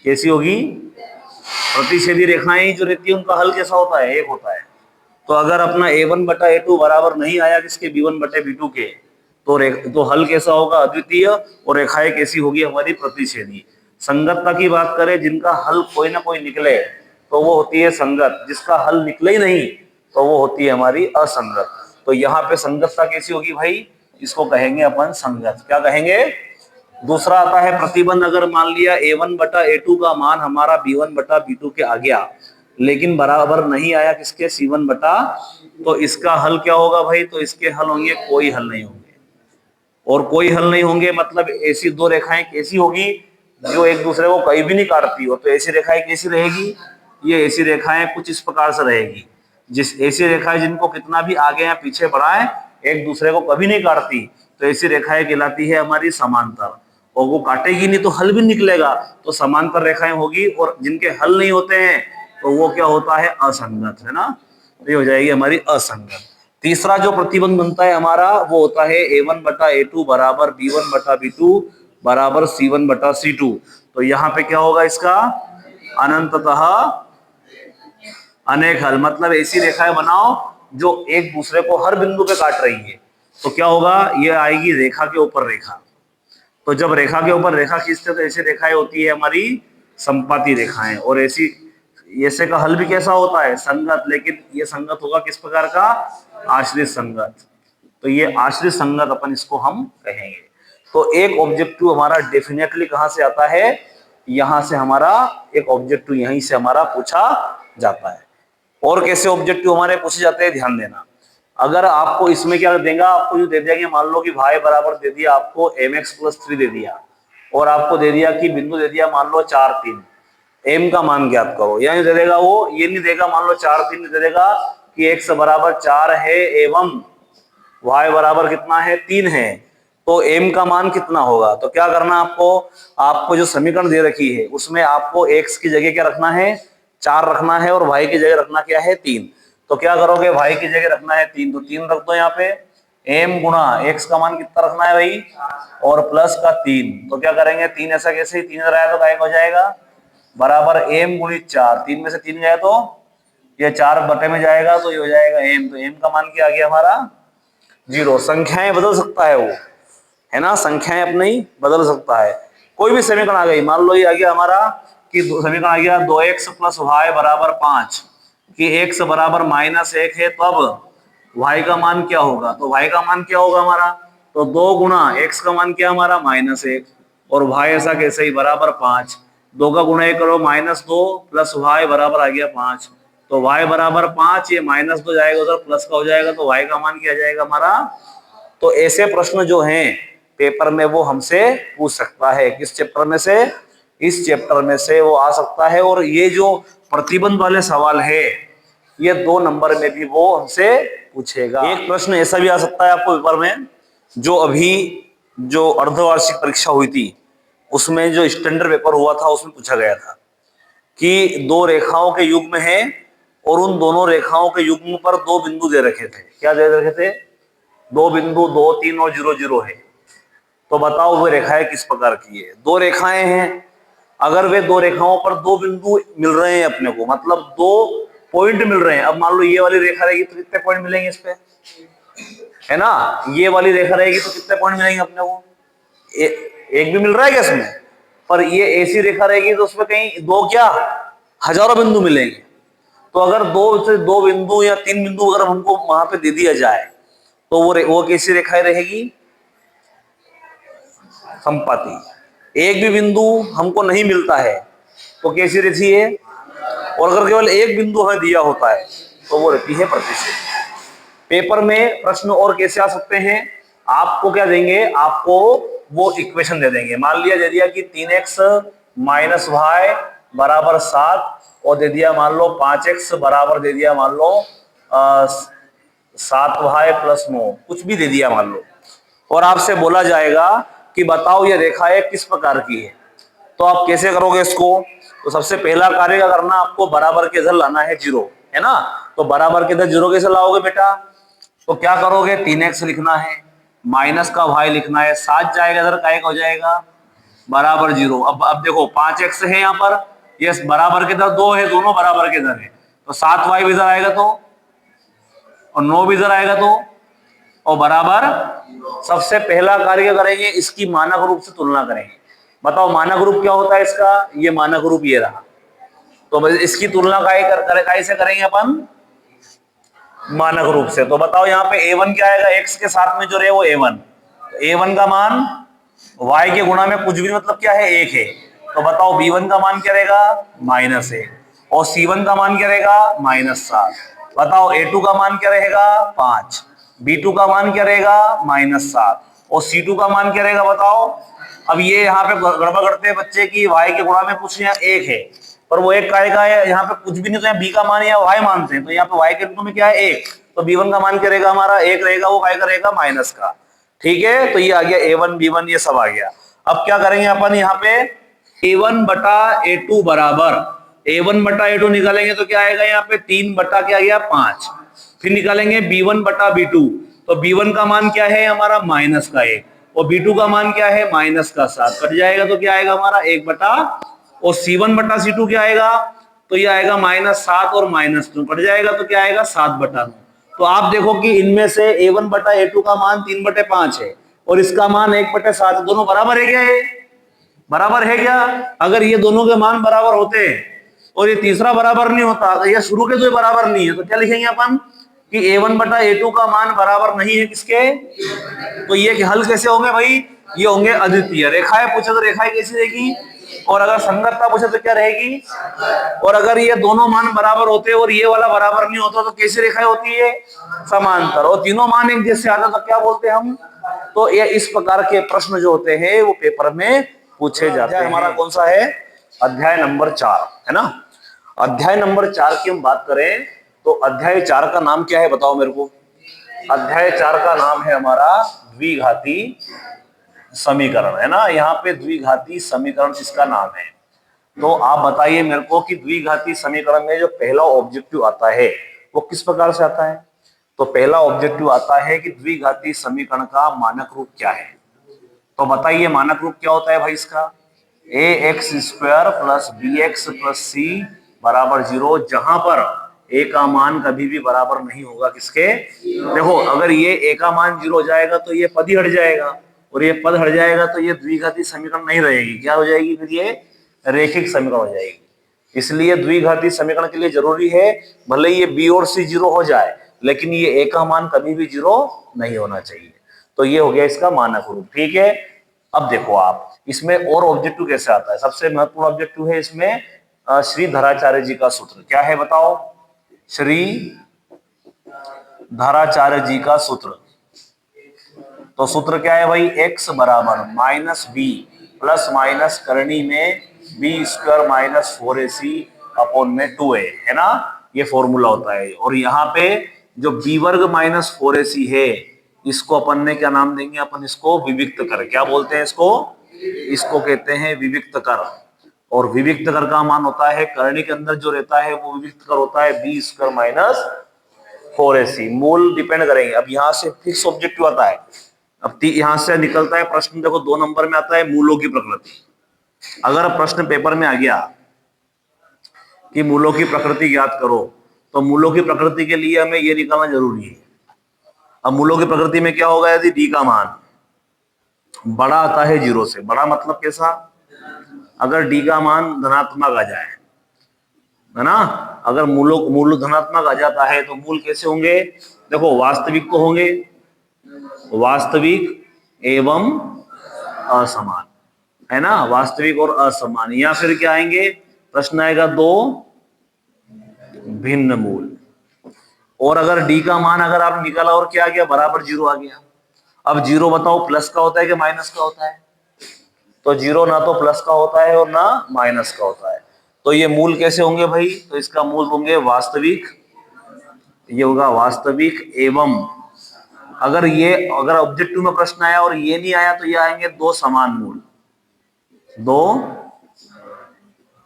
कैसी होगी, प्रतिच्छेदी रेखाएं जो रहती है उनका हल कैसा होता है, एक होता है। तो अगर अपना a1 बटा a2 बराबर नहीं आया किसके, b1 बटे b2 के, तो हल कैसा होगा, अद्वितीय, और रेखाएं कैसी होगी हमारी, प्रतिच्छेदी। संगतता की बात करें, जिनका हल कोई ना कोई निकले तो वो होती है संगत, जिसका हल निकले ही नहीं तो वो होती है हमारी असंगत। तो यहाँ पे संगतता कैसी होगी भाई, इसको कहेंगे अपन संगत। क्या कहेंगे? दूसरा आता है प्रतिबंध। अगर मान लिया a1 बटा a2 का मान हमारा b1 बटा b2 के आ गया, लेकिन बराबर नहीं आया किसके, c1 बटा, तो इसका हल क्या होगा भाई, तो इसके हल होंगे, कोई हल नहीं होंगे। और कोई हल नहीं होंगे मतलब ऐसी दो रेखाएं कैसी होगी, जो एक दूसरे को कहीं भी नहीं काटती हो। तो ऐसी रेखाएं कैसी रहेगी, ये ऐसी रेखाएं कुछ इस प्रकार से रहेगी, जिस ऐसी रेखाएं जिनको कितना भी आगे या पीछे बढ़ाएं एक दूसरे को कभी नहीं काटती, तो ऐसी रेखाएं कहलाती है हमारी समांतर। और वो काटेगी नहीं तो हल भी निकलेगा, तो समांतर रेखाएं होगी। और जिनके हल नहीं होते हैं तो वो क्या होता है, असंगत, है ना। तो ये हो जाएगी हमारी असंगत। तीसरा जो प्रतिबंध बनता है हमारा वो होता है a1 बटा a2 बराबर b1 बटा b2 बराबर c1 बटा c2। तो यहाँ पे क्या होगा इसका, अनंततः अनेक हल, मतलब ऐसी रेखाएं बनाओ जो एक दूसरे को हर बिंदु पे काट रही है। तो क्या होगा, ये आएगी रेखा के ऊपर रेखा। तो जब रेखा के ऊपर रेखा खींचते हैं तो ऐसी रेखाएं होती है हमारी संपाती रेखाएं। और ऐसे का हल भी कैसा होता है, संगत। लेकिन ये संगत होगा किस प्रकार का, आश्रित संगत। तो ये आश्रित संगत अपन इसको हम कहेंगे। तो एक ऑब्जेक्टिव हमारा डेफिनेटली कहां से आता है, यहां से हमारा एक ऑब्जेक्टिव यहीं से हमारा पूछा जाता है। और कैसे ऑब्जेक्टिव हमारे पूछे जाते हैं, ध्यान देना। अगर आपको इसमें क्या देगा, आपको जो दे दिया कि मान लो कि y बराबर दे दिया आपको mx प्लस 3 दे दिया, और आपको दे दिया कि बिंदु दे दिया मान लो 4 3, m का मान ज्ञात करो, या दे देगा वो, ये नहीं देगा मान लो 4 3, दे देगा कि x बराबर 4 है एवं y बराबर कितना है, 3 है, तो m का मान कितना होगा। तो क्या करना आपको जो समीकरण दे रखी है उसमें आपको x की जगह क्या रखना है, 4 रखना है, और y की जगह रखना क्या है, 3। तो क्या करोगे, y की जगह रखना है 3, तो 3 रख दो यहाँ पे, m गुणा x का मान कितना रखना है भाई, और प्लस का 3। तो क्या करेंगे, 3 ऐसा कैसे, 3 इधर आया तो काय हो जाएगा, बराबर m गुणित 4, 3 में से 3 गया तो ये 4 बटे में जाएगा, तो ये हो जाएगा m। तो m का मान क्या आ गया हमारा, 0। संख्याएं बदल सकता है वो, है ना, संख्याएं अपने ही बदल सकता है। कोई भी समीकरण आ गई, मान लो ये आ गया हमारा कि समीकरण आ गया 2x प्लस वाई बराबर 5, कि x बराबर -1 है, तब y का मान क्या होगा। तो y का मान क्या होगा हमारा, तो 2 गुणा x का मान क्या हमारा, -1, और y ऐसा कैसे ही बराबर 5, 2 का गुणा करो, -2 प्लस y बराबर आ गया 5, तो y बराबर 5, ये -2 जाएगा उधर, प्लस का हो जाएगा, तो y का मान क्या जाएगा हमारा। तो ऐसे प्रश्न जो हैं पेपर में वो हमसे पूछ सकता है, किस चैप्टर में से, इस चैप्टर में से वो आ सकता है। और ये जो प्रतिबंध वाले सवाल है ये 2 नंबर में भी वो हमसे पूछेगा। एक प्रश्न ऐसा भी आ सकता है आपको पेपर में, जो अभी जो अर्धवार्षिक परीक्षा हुई थी उसमें जो स्टैंडर्ड पेपर हुआ था उसमें पूछा गया था कि 2 रेखाओं के युग्म है और उन दोनों रेखाओं के युग्म पर 2 बिंदु दे रखे थे। क्या दे रखे थे, 2 बिंदु, 2 3 और 0 0 है। तो बताओ वो रेखाएं किस प्रकार की है। 2 रेखाएं हैं, अगर वे 2 रेखाओं पर 2 बिंदु मिल रहे हैं अपने को, मतलब 2 पॉइंट मिल रहे हैं। अब मान लो ये वाली रेखा रहेगी तो कितने पॉइंट मिलेंगे इस पे, है ना, ये वाली रेखा रहेगी तो कितने पॉइंट मिलेंगे अपने को, एक भी मिल रहा है क्या इसमें, पर ये ऐसी रेखा रहेगी तो उसमें कहीं 2 क्या, हजारों बिंदु मिलेंगे। तो अगर 2 बिंदु या 3 बिंदु अगर हमको वहां पे दे दिया जाए तो वो कैसी रेखाएं रहेगी, संपाती। एक भी बिंदु हमको नहीं मिलता है तो कैसी रहती है, और अगर केवल एक बिंदु हमें दिया होता है तो वो रहती है प्रतिशत। पेपर में प्रश्न और कैसे आ सकते हैं, आपको क्या देंगे, आपको वो इक्वेशन दे देंगे। मान लिया दे दिया कि 3x माइनस वाई बराबर 7, और दे दिया मान लो 5x बराबर दे दिया मान लो 7y प्लस 9, कुछ भी दे दिया मान लो, और आपसे बोला जाएगा कि बताओ ये रेखाएं किस प्रकार की है। तो आप कैसे करोगे इसको, तो सबसे पहला कार्य क्या करना, आपको बराबर के इधर लाना है 0, है ना। तो बराबर के इधर 0 कैसे लाओगे बेटा, तो क्या करोगे, 3x लिखना है, माइनस का y लिखना है, 7 जाएगा इधर, का हो जाएगा बराबर 0। अब देखो 5x है यहाँ पर, ये बराबर के इधर 2 है, दोनों बराबर के इधर है, तो 7y भी इधर आएगा तो, और 9 भी इधर आएगा तो, और बराबर। सबसे पहला कार्य करेंगे, इसकी मानक रूप से तुलना करेंगे। बताओ मानक रूप क्या होता है इसका, ये मानक रूप ये रहा, तो इसकी तुलना कैसे करेंगे अपन, मानक रूप से। तो बताओ यहाँ पे a1 क्या आएगा, x के साथ में जो रहे वो a1, a1 का मान y के गुणा में कुछ भी मतलब क्या है, 1 है। तो बताओ b1 का मान क्या रहेगा, -1, और c1 का मान क्या रहेगा, -7। बताओ a2 का मान क्या रहेगा, 5, b2 का मान क्या रहेगा, -7, और c2 का मान क्या रहेगा बताओ। अब ये यहाँ पे गड़बड़ करते हैं बच्चे की, y के गुणा में कुछ यहाँ 1 है, पर वो 1 काय का है, यहाँ पे कुछ भी नहीं, तो यहाँ b का मान या y मानते हैं, तो यहाँ पे y के रूप में क्या है 1, तो b1 का मान क्या रहेगा हमारा 1 रहेगा, वो काय का रहेगा माइनस का। ठीक है, तो ये आ गया a1 b1 ये सब आ गया। अब क्या करेंगे अपन, यहाँ पे a1 बटा a2 बराबर, a1 बटा a2 निकालेंगे तो क्या आएगा, यहाँ पे 3 बटा क्या गया 5, फिर निकालेंगे b1 बटा b2, तो b1 का मान क्या है हमारा माइनस का 1, और b2 का मान क्या है माइनस का 7, कट जाएगा तो क्या आएगा हमारा 1 बटा, और c1 बटा c2 क्या आएगा, तो ये आएगा -7 और -2, कट जाएगा तो क्या आएगा 7 बटा 9। तो आप देखो कि इनमें से a1 बटा a2 का मान 3/5 है, और इसका मान 1/7, दोनों बराबर है क्या, ये बराबर है क्या। अगर ये दोनों के मान बराबर होते और ये तीसरा बराबर नहीं होता, तो ये शुरू के दो बराबर नहीं है, तो क्या लिखेंगे अपन कि a1 बटा a2 का मान बराबर नहीं है किसके, तो ये हल कैसे होंगे भाई, ये होंगे अद्वितीय। रेखाएं पूछे तो रेखाएं कैसी रहेगी, और अगर संगतता पूछे तो क्या रहेगी, और अगर ये दोनों मान बराबर होते और ये वाला बराबर नहीं होता तो कैसी रेखाएं होती है, समांतर, और तीनों मान एक जैसे आता तो क्या बोलते हैं हम। तो ये इस प्रकार के प्रश्न जो होते हैं वो पेपर में पूछे जाते हैं। हमारा कौन सा है, अध्याय नंबर 4 है ना। अध्याय नंबर 4 की हम बात करें तो अध्याय 4 का नाम क्या है बताओ मेरे को। अध्याय 4 का नाम है हमारा द्विघाती समीकरण, है ना। यहाँ पे द्विघाती समीकरण इसका नाम है। तो आप बताइए मेरे को कि द्विघाती समीकरण में जो पहला ऑब्जेक्टिव आता है वो किस प्रकार से आता है। तो पहला ऑब्जेक्टिव आता है कि द्विघाती समीकरण का मानक रूप क्या है। तो बताइए मानक रूप क्या होता है भाई इसका, ax² plus bx plus c बराबर 0, जहां पर a का मान कभी भी बराबर नहीं होगा किसके। देखो अगर ये a का मान 0 हो जाएगा तो ये पद ही हट जाएगा, और ये पद हट जाएगा तो ये द्विघाती समीकरण नहीं रहेगी, क्या हो जाएगी फिर ये रैखिक समीकरण हो जाएगी। इसलिए द्विघाती समीकरण के लिए जरूरी है भले ये b और c 0 हो जाए, लेकिन ये a का मान कभी भी 0 नहीं होना चाहिए। तो ये हो गया इसका मानक रूप, ठीक है। अब देखो आप इसमें और ऑब्जेक्टिव कैसे आता है। सबसे महत्वपूर्ण ऑब्जेक्टिव है इसमें श्रीधराचार्य जी का सूत्र, क्या है बताओ। श्रीधराचार्य जी का सूत्र, तो सूत्र क्या है भाई, x बराबर -b प्लस माइनस करनी में b² माइनस 4ac अपॉन में 2a, है ना। ये फॉर्मूला होता है। और यहाँ पे जो b वर्ग माइनस 4ac है इसको अपन ने क्या नाम देंगे, अपन इसको विविक्त कर, क्या बोलते हैं इसको, इसको कहते हैं विविक्त कर। और विविक्त कर का मान होता है करनी के अंदर जो रहता है वो विविक्त कर होता है b² माइनस 4ac। मूल डिपेंड करेंगे। अब यहाँ से फिक्स ऑब्जेक्टिव आता है। अब यहां से निकलता है प्रश्न, देखो 2 नंबर में आता है मूलों की प्रकृति। अगर प्रश्न पेपर में आ गया कि मूलों की प्रकृति ज्ञात करो, तो मूलों की प्रकृति के लिए हमें यह निकालना जरूरी है। अब मूलों की प्रकृति में क्या होगा, यदि d का मान बड़ा आता है 0 से, बड़ा मतलब कैसा, अगर d का मान धनात्मक आ जाए, है ना। अगर मूल धनात्मक आ जाता है तो मूल कैसे होंगे, देखो वास्तविक तो होंगे, वास्तविक एवं असमान, है ना, वास्तविक और असमान। या फिर क्या आएंगे, प्रश्न आएगा 2 भिन्न मूल। और अगर d का मान अगर आप निकाला और क्या आ गया, बराबर 0 आ गया। अब 0 बताओ प्लस का होता है कि माइनस का होता है, तो 0 ना तो प्लस का होता है और ना माइनस का होता है। तो ये मूल कैसे होंगे भाई, तो इसका मूल होंगे वास्तविक, ये होगा वास्तविक एवं, अगर ऑब्जेक्टिव में प्रश्न आया और ये नहीं आया तो ये आएंगे 2 समान मूल,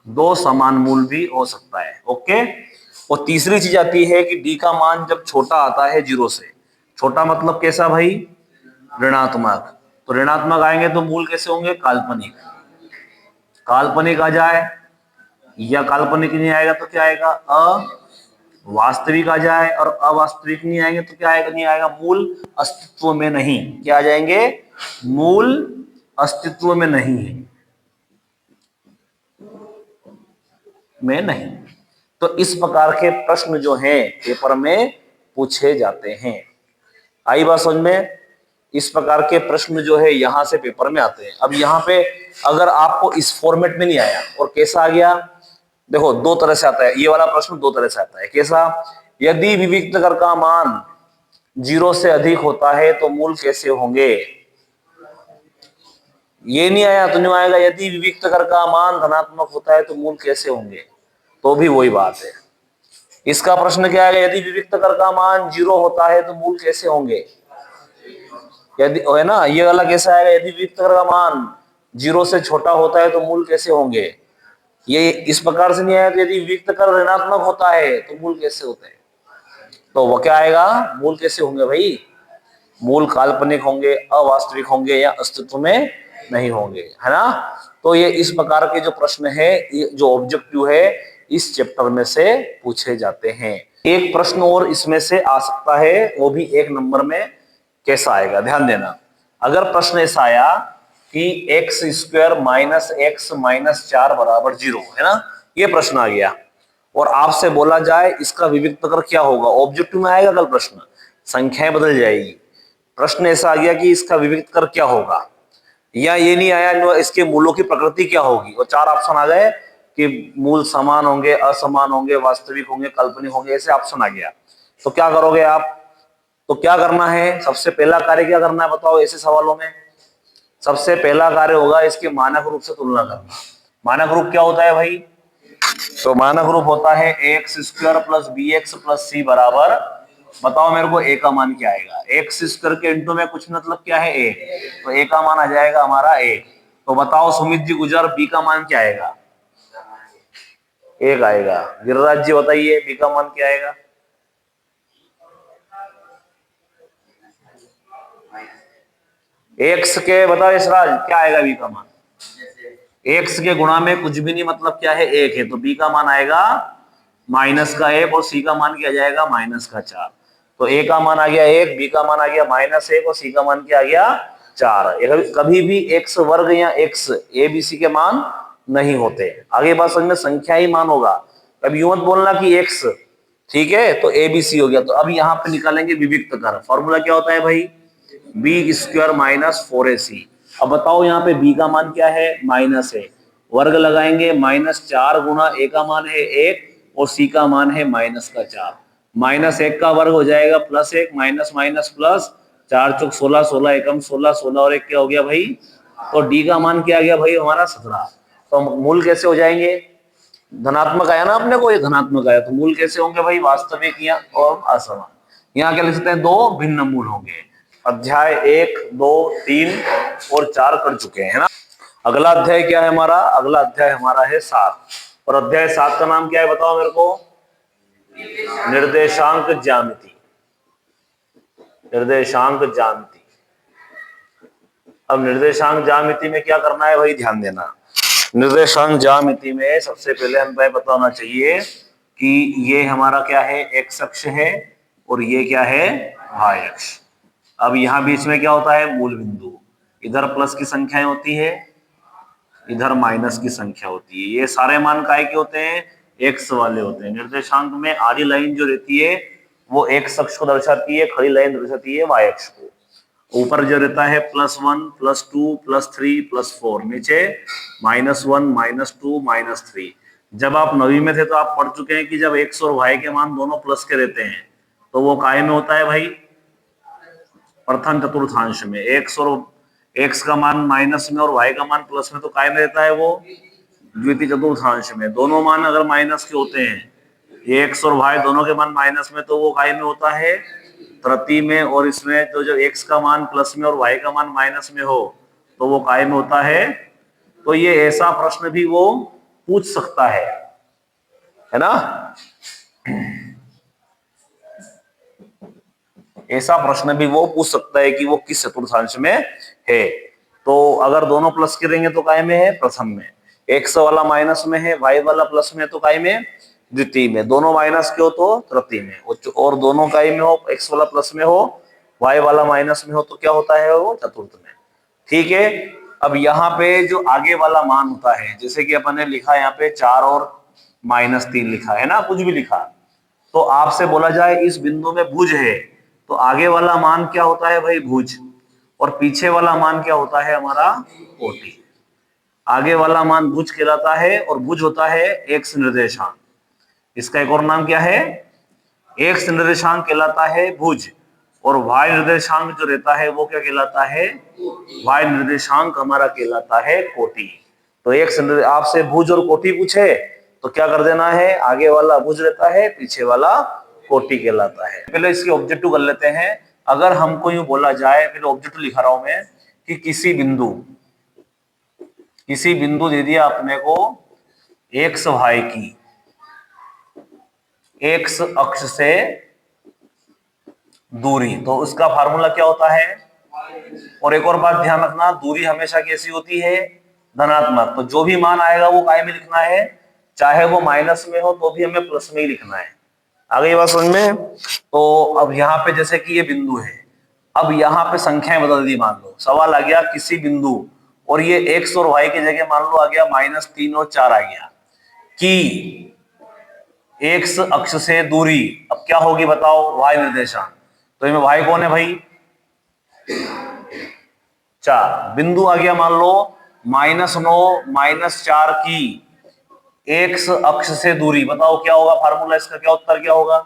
दो समान मूल भी हो सकता है, ओके। और तीसरी चीज आती है कि d का मान जब छोटा आता है 0 से, छोटा मतलब कैसा भाई, ऋणात्मक। तो ऋणात्मक आएंगे तो मूल कैसे होंगे, काल्पनिक। काल्पनिक आ जाए या काल्पनिक नहीं आएगा तो क्या आएगा, अवास्तविक आ जाए, और अवास्तविक नहीं आएंगे तो क्या आएगा, नहीं आएगा, मूल अस्तित्व में नहीं, क्या आ जाएंगे, मूल अस्तित्व में नहीं है, में नहीं। तो इस प्रकार के प्रश्न जो हैं पेपर में पूछे जाते हैं। आई बात समझ में? इस प्रकार के प्रश्न जो है यहां से पेपर में आते हैं। अब यहाँ पे अगर आपको इस फॉर्मेट में नहीं आया और कैसा आ गया, देखो दो तरह से आता है ये वाला प्रश्न, दो तरह से आता है। कैसा, यदि विविक्त कर का मान 0 से अधिक होता है तो मूल कैसे होंगे, ये नहीं आया तो नहीं आएगा, यदि विविक्त कर का मान धनात्मक होता है तो मूल कैसे होंगे, तो भी वही बात है। इसका प्रश्न क्या है, यदि विविक्त कर का मान 0 होता है तो मूल कैसे होंगे, यदि है ना, ये वाला कैसा आएगा, यदि विविक्त कर का मान 0 से छोटा होता है तो मूल कैसे होंगे, ये इस प्रकार से नहीं आया। तो यदि विविक्त कर ऋणात्मक होता है तो मूल कैसे होते हैं, तो वो क्या आएगा, मूल कैसे होंगे भाई, मूल काल्पनिक होंगे, अवास्तविक होंगे, या अस्तित्व में नहीं होंगे, है ना। तो ये इस प्रकार के जो प्रश्न है, ये जो ऑब्जेक्टिव है इस चैप्टर में से पूछे जाते हैं। एक प्रश्न और इसमें से आ सकता है, वो भी 1 नंबर में। कैसा आएगा ध्यान देना, अगर प्रश्न ऐसा आया कि x² माइनस x माइनस 4 बराबर 0, है ना, ये प्रश्न आ गया, और आपसे बोला जाए इसका विविक्त कर क्या होगा, ऑब्जेक्टिव में आएगा कल प्रश्न, संख्याएं बदल जाएगी। प्रश्न ऐसा आ गया कि इसका विविक्त कर क्या होगा, या ये नहीं आया इसके मूलों की प्रकृति क्या होगी, और 4 ऑप्शन आ गए कि मूल समान होंगे, असमान होंगे, वास्तविक होंगे, काल्पनिक होंगे, ऐसे ऑप्शन आ गया। तो क्या करोगे आप, तो क्या करना है, सबसे पहला कार्य क्या करना है बताओ ऐसे सवालों में, सबसे पहला कार्य होगा इसके मानक रूप से तुलना करना। मानक रूप क्या होता है भाई, तो मानक रूप होता है x² plus bx plus c बराबर, बताओ मेरे को a का मान क्या आएगा, x² के इंटू में कुछ मतलब क्या है a, तो a का मान आ जाएगा हमारा a। तो बताओ सुमित जी गुजर, b का मान क्या आएगा, 1 आएगा। गिरिराज जी बताइए b का मान क्या आएगा, x के बताओ यशराज क्या आएगा b का मान, x के गुणा में कुछ भी नहीं मतलब क्या है 1 है, तो b का मान आएगा -1 और c का मान क्या जाएगा -4। तो a का मान आ गया 1, b का मान आ गया -1 और c का मान क्या आ गया 4। कभी भी x वर्ग या x a b c के मान नहीं होते, आगे बात समझ में, संख्या ही मान होगा। कभी यूं मत बोलना कि x, ठीक है, तो a b c हो गया। तो अब यहाँ पे निकालेंगे विविक्त कर, फॉर्मूला क्या होता है भाई, b² माइनस 4ac। अब बताओ यहाँ पे b का मान क्या है, माइनस है, वर्ग लगाएंगे, -4 गुणा a का मान है 1 और c का मान है -4, -1 का वर्ग हो जाएगा +1, माइनस माइनस प्लस, 4 चौक 16, 16 एकम 16, 16 और 1 क्या हो गया भाई, तो d का मान क्या आ गया भाई हमारा 17। तो मूल कैसे हो जाएंगे, धनात्मक आया ना अपने को, ये धनात्मक आया, तो मूल कैसे होंगे भाई, वास्तविक या और असमान। यहाँ क्या लिख सकते हैं, 2 भिन्न मूल होंगे। अध्याय 1, 2, 3 और 4 कर चुके हैं, है ना। अगला अध्याय क्या है हमारा, अगला अध्याय हमारा है 7, और अध्याय 7 का नाम क्या है बताओ मेरे को, निर्देशांक ज्यामिति। निर्देशांक ज्यामिति। अब निर्देशांक ज्यामिति में क्या करना है भाई, ध्यान देना। निर्देशांक ज्यामिति में सबसे पहले हमें पता होना चाहिए कि ये हमारा क्या है, एक्स अक्ष है, और ये क्या है, वाई अक्ष। अब यहाँ बीच में क्या होता है, मूल बिंदु, इधर प्लस की संख्याएं होती है, इधर माइनस की संख्या होती है। ये सारे मान काय के होते हैं, एक्स वाले होते हैं। निर्देशांक में आड़ी लाइन जो रहती है वो एक्स अक्ष को दर्शाती है, खड़ी लाइन दर्शाती है वाई अक्ष को। ऊपर जो रहता है +1, +2, +3, +4, नीचे -1, -2, -3। जब आप 9वीं में थे तो आप पढ़ चुके हैं कि जब एक्स और वाई के मान दोनों प्लस के रहते हैं तो वो काय में होता है भाई, प्रथम चतुर्थांश में। एक्स का मान माइनस में और वाई का मान प्लस में, तो काय में रहता है वो द्वितीय चतुर्थांश में। दोनों मान अगर माइनस के होते हैं, एक्स और वाई दोनों के मान माइनस में, तो वो काय में होता है तृतीय में। और इसमें तो जब एक्स का मान प्लस में और वाई का मान माइनस में हो तो वो काय में होता है। तो ये ऐसा प्रश्न भी वो पूछ सकता है ना, ऐसा प्रश्न भी वो पूछ सकता है कि वो किस चतुर्थांश में है। तो अगर दोनों प्लस के रहेंगे तो काय में है, प्रथम में। एक्स वाला माइनस में है, वाई वाला प्लस में है, तो काई में द्वितीय में, दोनों माइनस के हो तो तृतीय में, और दोनों काई में हो, एक्स वाला प्लस में हो, वाई वाला माइनस में हो, तो क्या होता है वो चतुर्थ में। ठीक है। अब यहाँ पे जो आगे वाला मान होता है, जैसे कि अपन ने लिखा यहाँ पे 4 और -3 लिखा है ना, कुछ भी लिखा, तो आपसे बोला जाए इस बिंदु में भुज है, तो आगे वाला मान क्या होता है भाई, भुज, और पीछे वाला मान क्या होता है हमारा, कोटि। आगे वाला मान भुज कहलाता है, और भुज होता है एक्स निर्देशांक। इसका एक और नाम क्या है, एक्स निर्देशांक कहलाता है भुज, और वाई निर्देशांक जो रहता है वो क्या कहलाता है, वाई निर्देशांक हमारा कहलाता है कोटि। तो एक्स आपसे भुज और कोटि पूछे तो क्या कर देना है, आगे वाला भुज रहता है, पीछे वाला कोटि कहलाता है। पहले इसके ऑब्जेक्टिव कर लेते हैं। अगर हमको यूं बोला जाए, पहले ऑब्जेक्टिव लिखा रहा हूं मैं, कि किसी बिंदु दे दिया अपने को एक्स वाई की, एक्स अक्ष से दूरी, तो उसका फार्मूला क्या होता है। और एक और बात ध्यान रखना, दूरी हमेशा कैसी होती है, धनात्मक। तो जो भी मान आएगा वो काय में लिखना है, चाहे वो माइनस में हो तो भी हमें प्लस में ही लिखना है। आ गई बात समझ में। तो अब यहाँ पे जैसे कि ये बिंदु है, अब यहाँ पे संख्याएं बदल दी, मान लो सवाल आ गया किसी बिंदु, और ये एक्स और वाई की जगह मान लो आ गया -3 और 4 आ गया, कि एक्स अक्ष से दूरी, अब क्या होगी बताओ, वाई निर्देशांक। तो इनमें वाई कौन है भाई, 4। बिंदु आ गया मान लो -9 -4 की एक्स अक्ष से दूरी, बताओ क्या होगा फार्मूला, इसका क्या उत्तर क्या होगा।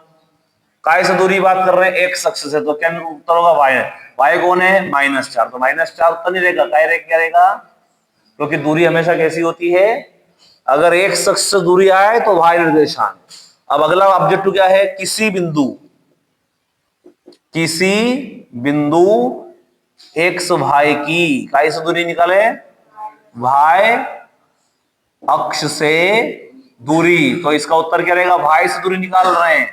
काय से दूरी बात कर रहे हैं, एक्स अक्ष से, तो क्या उत्तर होगा वाई। वाई कौन है, -4, तो -4 उत्तर नहीं रहेगा, क्या रहेगा, क्योंकि दूरी हमेशा कैसी होती है, अगर एक्स अक्ष से दूरी आए तो वाई निर्देशांक। अब अगला ऑब्जेक्टिव क्या है, किसी बिंदु एक्स वाई की काय से दूरी निकाले, वाई अक्ष से दूरी, तो इसका उत्तर क्या रहेगा, वाई से दूरी निकाल रहे हैं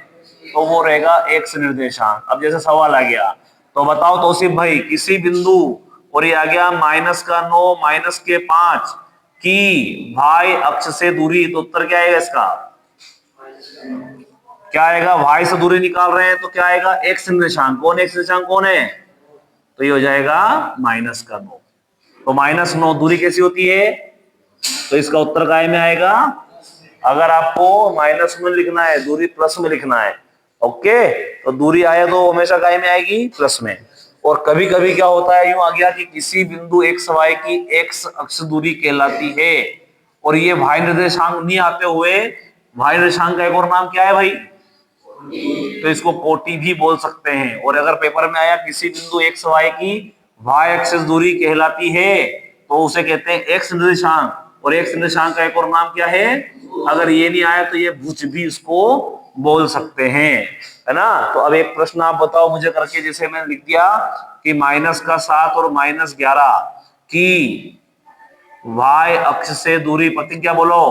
तो वो रहेगा एक्स निर्देशांक। अब जैसे सवाल आ गया, तो बताओ तौसीफ भाई, किसी बिंदु, और ये आ गया -9 -5 की वाई अक्ष से दूरी, तो उत्तर क्या आएगा इसका, क्या आएगा, वाई से दूरी निकाल रहे हैं तो क्या आएगा, एक्स निर्देशांक। कौन एक्स निर्देशांक कौन है, तो ये हो जाएगा -9। तो -9 दूरी कैसी होती है, तो इसका उत्तर काय में आएगा, अगर आपको माइनस में लिखना है, दूरी प्लस में लिखना है, ओके, तो दूरी आए तो हमेशा काय में आएगी, प्लस में। और कभी कभी क्या होता है, यूं आ गया कि किसी बिंदु एक्स वाई की एक्स अक्ष दूरी कहलाती है, और ये वाई निर्देशांक नहीं आते हुए, वाई निर्देशांक का एक और नाम क्या है भाई, तो इसको कोटि भी बोल सकते हैं। और अगर पेपर में आया किसी बिंदु एक्स वाई की वाई एक्सिस दूरी कहलाती है, तो उसे कहते हैं एक्स निर्देशांक, और एक्स निर्देशांक का एक और नाम क्या है, अगर ये नहीं आया तो ये भुज भी इसको बोल सकते हैं, है ना। तो अब एक प्रश्न आप बताओ मुझे करके, जैसे मैंने लिख दिया कि -7 और -11 की वाई अक्ष से दूरी, पति क्या बोलो,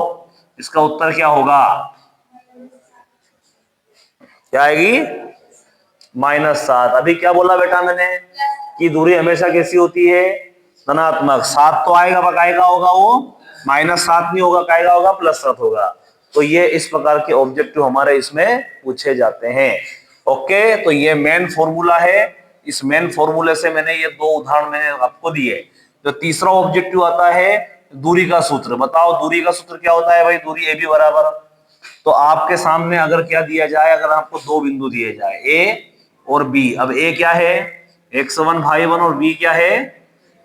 इसका उत्तर क्या होगा, क्या आएगी, -7। अभी क्या बोला बेटा मैंने, कि दूरी हमेशा कैसी होती है, धनात्मक। 7 तो आएगा, बकाएगा होगा वो, -7 नहीं होगा, कायगा होगा, +7 होगा। तो ये इस प्रकार के ऑब्जेक्टिव हमारे इसमें पूछे जाते हैं। ओके, तो ये मेन फॉर्मूला है। इस मेन फॉर्मूले से मैंने ये 2 उदाहरण मैंने आपको दिए। जो तीसरा ऑब्जेक्टिव आता है, दूरी का सूत्र। बताओ दूरी का सूत्र क्या होता है भाई, दूरी AB बराबर, तो आपके सामने अगर क्या दिया जाए, अगर आपको 2 बिंदु दिए जाए A और B, अब A क्या है, x1 y1, और B क्या है,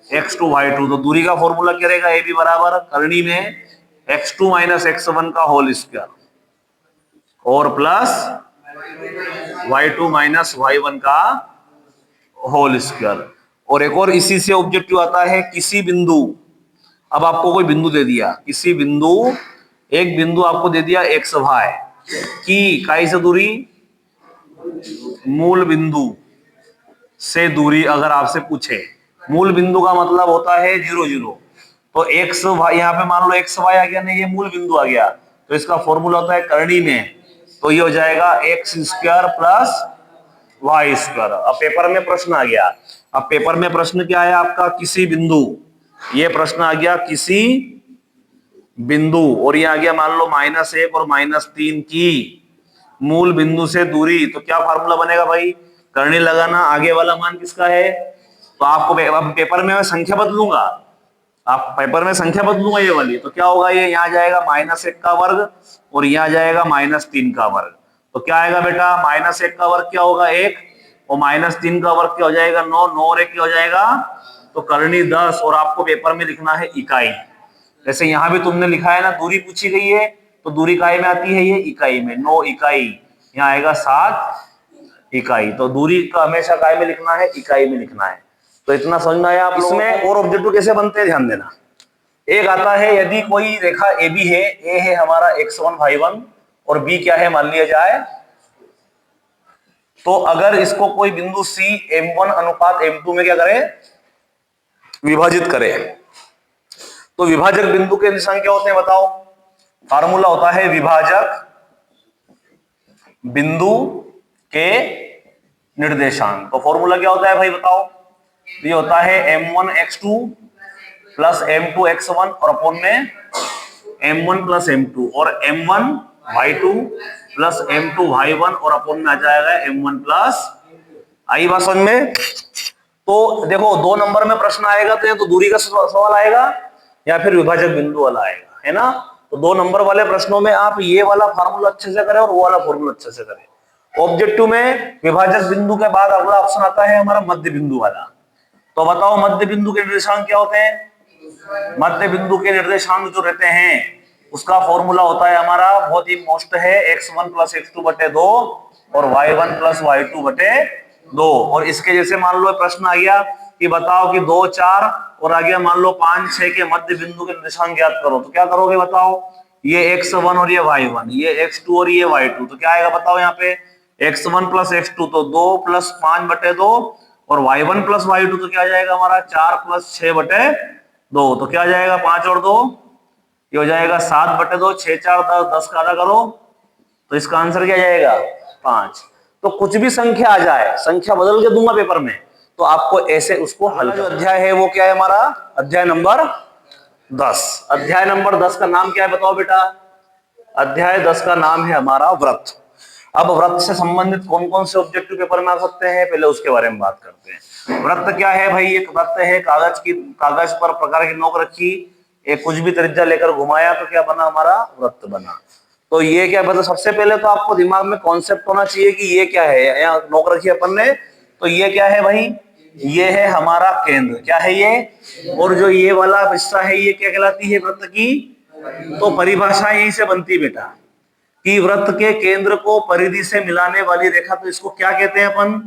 x2 y2, तो दूरी का फॉर्मूला क्या रहेगा, AB बराबर करनी में x2 - x1 का होल स्क्वायर, और प्लस y2 - y1 का होल स्क्वायर। और एक और इसी से ऑब्जेक्टिव आता है, किसी बिंदु, अब आपको कोई बिंदु दे दिया, किसी बिंदु, एक बिंदु आपको दे दिया एक्स वाई की काई से दूरी, मूल बिंदु से दूरी, अगर आपसे पूछे, मूल बिंदु का मतलब होता है 0 0, तो एक्स वाई, यहाँ पे मान लो एक्स वाई आ गया, नहीं ये मूल बिंदु आ गया, तो इसका फॉर्मूला होता है करनी में, तो ये हो जाएगा x² + y²। अब पेपर में प्रश्न आ गया, अब पेपर में प्रश्न क्या है आपका, किसी बिंदु, ये प्रश्न आ गया किसी बिंदु, और ये आ गया मान लो -1 और -3 की मूल बिंदु से दूरी, तो क्या फार्मूला बनेगा भाई? करनी लगाना, आगे वाला मान किसका है? तो आपको अब पेपर में मैं संख्या बदलूंगा, आप पेपर में संख्या बदलूंगा ये वाली, तो क्या होगा? ये यहाँ जाएगा -1 का वर्ग और यहाँ जाएगा -3 का वर्ग, तो क्या आएगा बेटा? -1 का वर्ग क्या होगा? 1, और -3 का वर्ग क्या हो जाएगा? 9, 9 और 1 क्या हो जाएगा? तो करनी 10, और आपको पेपर में लिखना है इकाई। जैसे यहाँ भी तुमने लिखा है ना, दूरी पूछी गई है, तो दूरी इकाई में आती है, ये इकाई में 9 इकाई, यहाँ आएगा 7 इकाई, तो दूरी का हमेशा इकाई में लिखना है, इकाई में लिखना है। तो इतना समझ में आया आप लोगों को? इसमें और ऑब्जेक्टिव कैसे बनते हैं ध्यान देना। एक आता है, यदि कोई रेखा AB है, A है हमारा x1 y1 और B क्या है मान लिया जाए, तो अगर इसको कोई बिंदु C M1 अनुपात M2 में क्या करे? विभाजित करे, तो विभाजक बिंदु के निशान क्या होते हैं बताओ? फार्मूला होता है विभाजक बिंदु के निर्देशांक। तो फॉर्मूला क्या होता है भाई बताओ? ये होता है M1 x2 plus M2 x1 और अपन में M1 प्लस M2 और M1 y2 plus M2 y1 और अपन में आ जाएगा M1 प्लस। आई बात समझ में? तो देखो 2 नंबर में प्रश्न आएगा तो या तो दूरी का सवाल आएगा या फिर विभाजक बिंदु वाला आएगा, है ना? तो 2 नंबर वाले प्रश्नों में आप ये वाला फार्मूला अच्छे से करें और वो वाला फार्मूला अच्छे से करें। ऑब्जेक्टिव में विभाजक बिंदु के बाद अगला ऑप्शन आता है हमारा मध्य बिंदु वाला। तो बताओ मध्य बिंदु के निर्देशांक क्या होते हैं? मध्य बिंदु के निर्देशांक जो रहते हैं उसका फॉर्मूला होता है हमारा, बहुत ही मोस्ट है, x1 प्लस x2 बटे 2 और y1 प्लस y2 बटे 2। और इसके जैसे मान लो प्रश्न आ गया कि बताओ कि 2, 4 और आ गया मान लो 5, 6 के मध्य बिंदु के निर्देशांक ज्ञात करो, तो क्या करोगे बताओ? ये x1 और ये y1, ये x2 और ये y2, तो क्या आएगा बताओ? यहाँ पे x1 प्लस x2 तो 2 प्लस 5 बटे 2 और y1 प्लस y2 तो क्या आ जाएगा हमारा? 4 प्लस 6 बटे 2, तो क्या आ जाएगा? 5 और 2 ये हो जाएगा 7 बटे 2, 6 4 10 का आधा करो, तो इसका आंसर क्या जाएगा? 5। तो कुछ भी संख्या आ जाए, संख्या बदल के दूंगा पेपर में, तो आपको ऐसे उसको हल। जो अध्याय है वो क्या है हमारा? अध्याय नंबर 10। अध्याय नंबर 10 का नाम क्या है बताओ बेटा? अध्याय 10 का नाम है हमारा व्रत। अब व्रत से संबंधित कौन कौन से ऑब्जेक्टिव पेपर में आ सकते हैं, पहले उसके बारे में बात करते हैं। व्रत क्या है भाई? एक व्रत है, कागज पर प्रकार की नोक रखी, एक कुछ भी त्रिज्या लेकर घुमाया तो क्या बना? हमारा व्रत बना। तो ये क्या मतलब? सबसे पहले तो आपको दिमाग में कॉन्सेप्ट होना चाहिए कि ये क्या है। यहाँ नोक रखी अपन ने, तो ये क्या है भाई? ये है हमारा केंद्र। क्या है ये? और जो ये वाला हिस्सा है ये क्या कहलाती है? वृत्त की तो परिभाषा यहीं से बनती बेटा, कि वृत्त के केंद्र को परिधि से मिलाने वाली रेखा, तो इसको क्या कहते हैं अपन?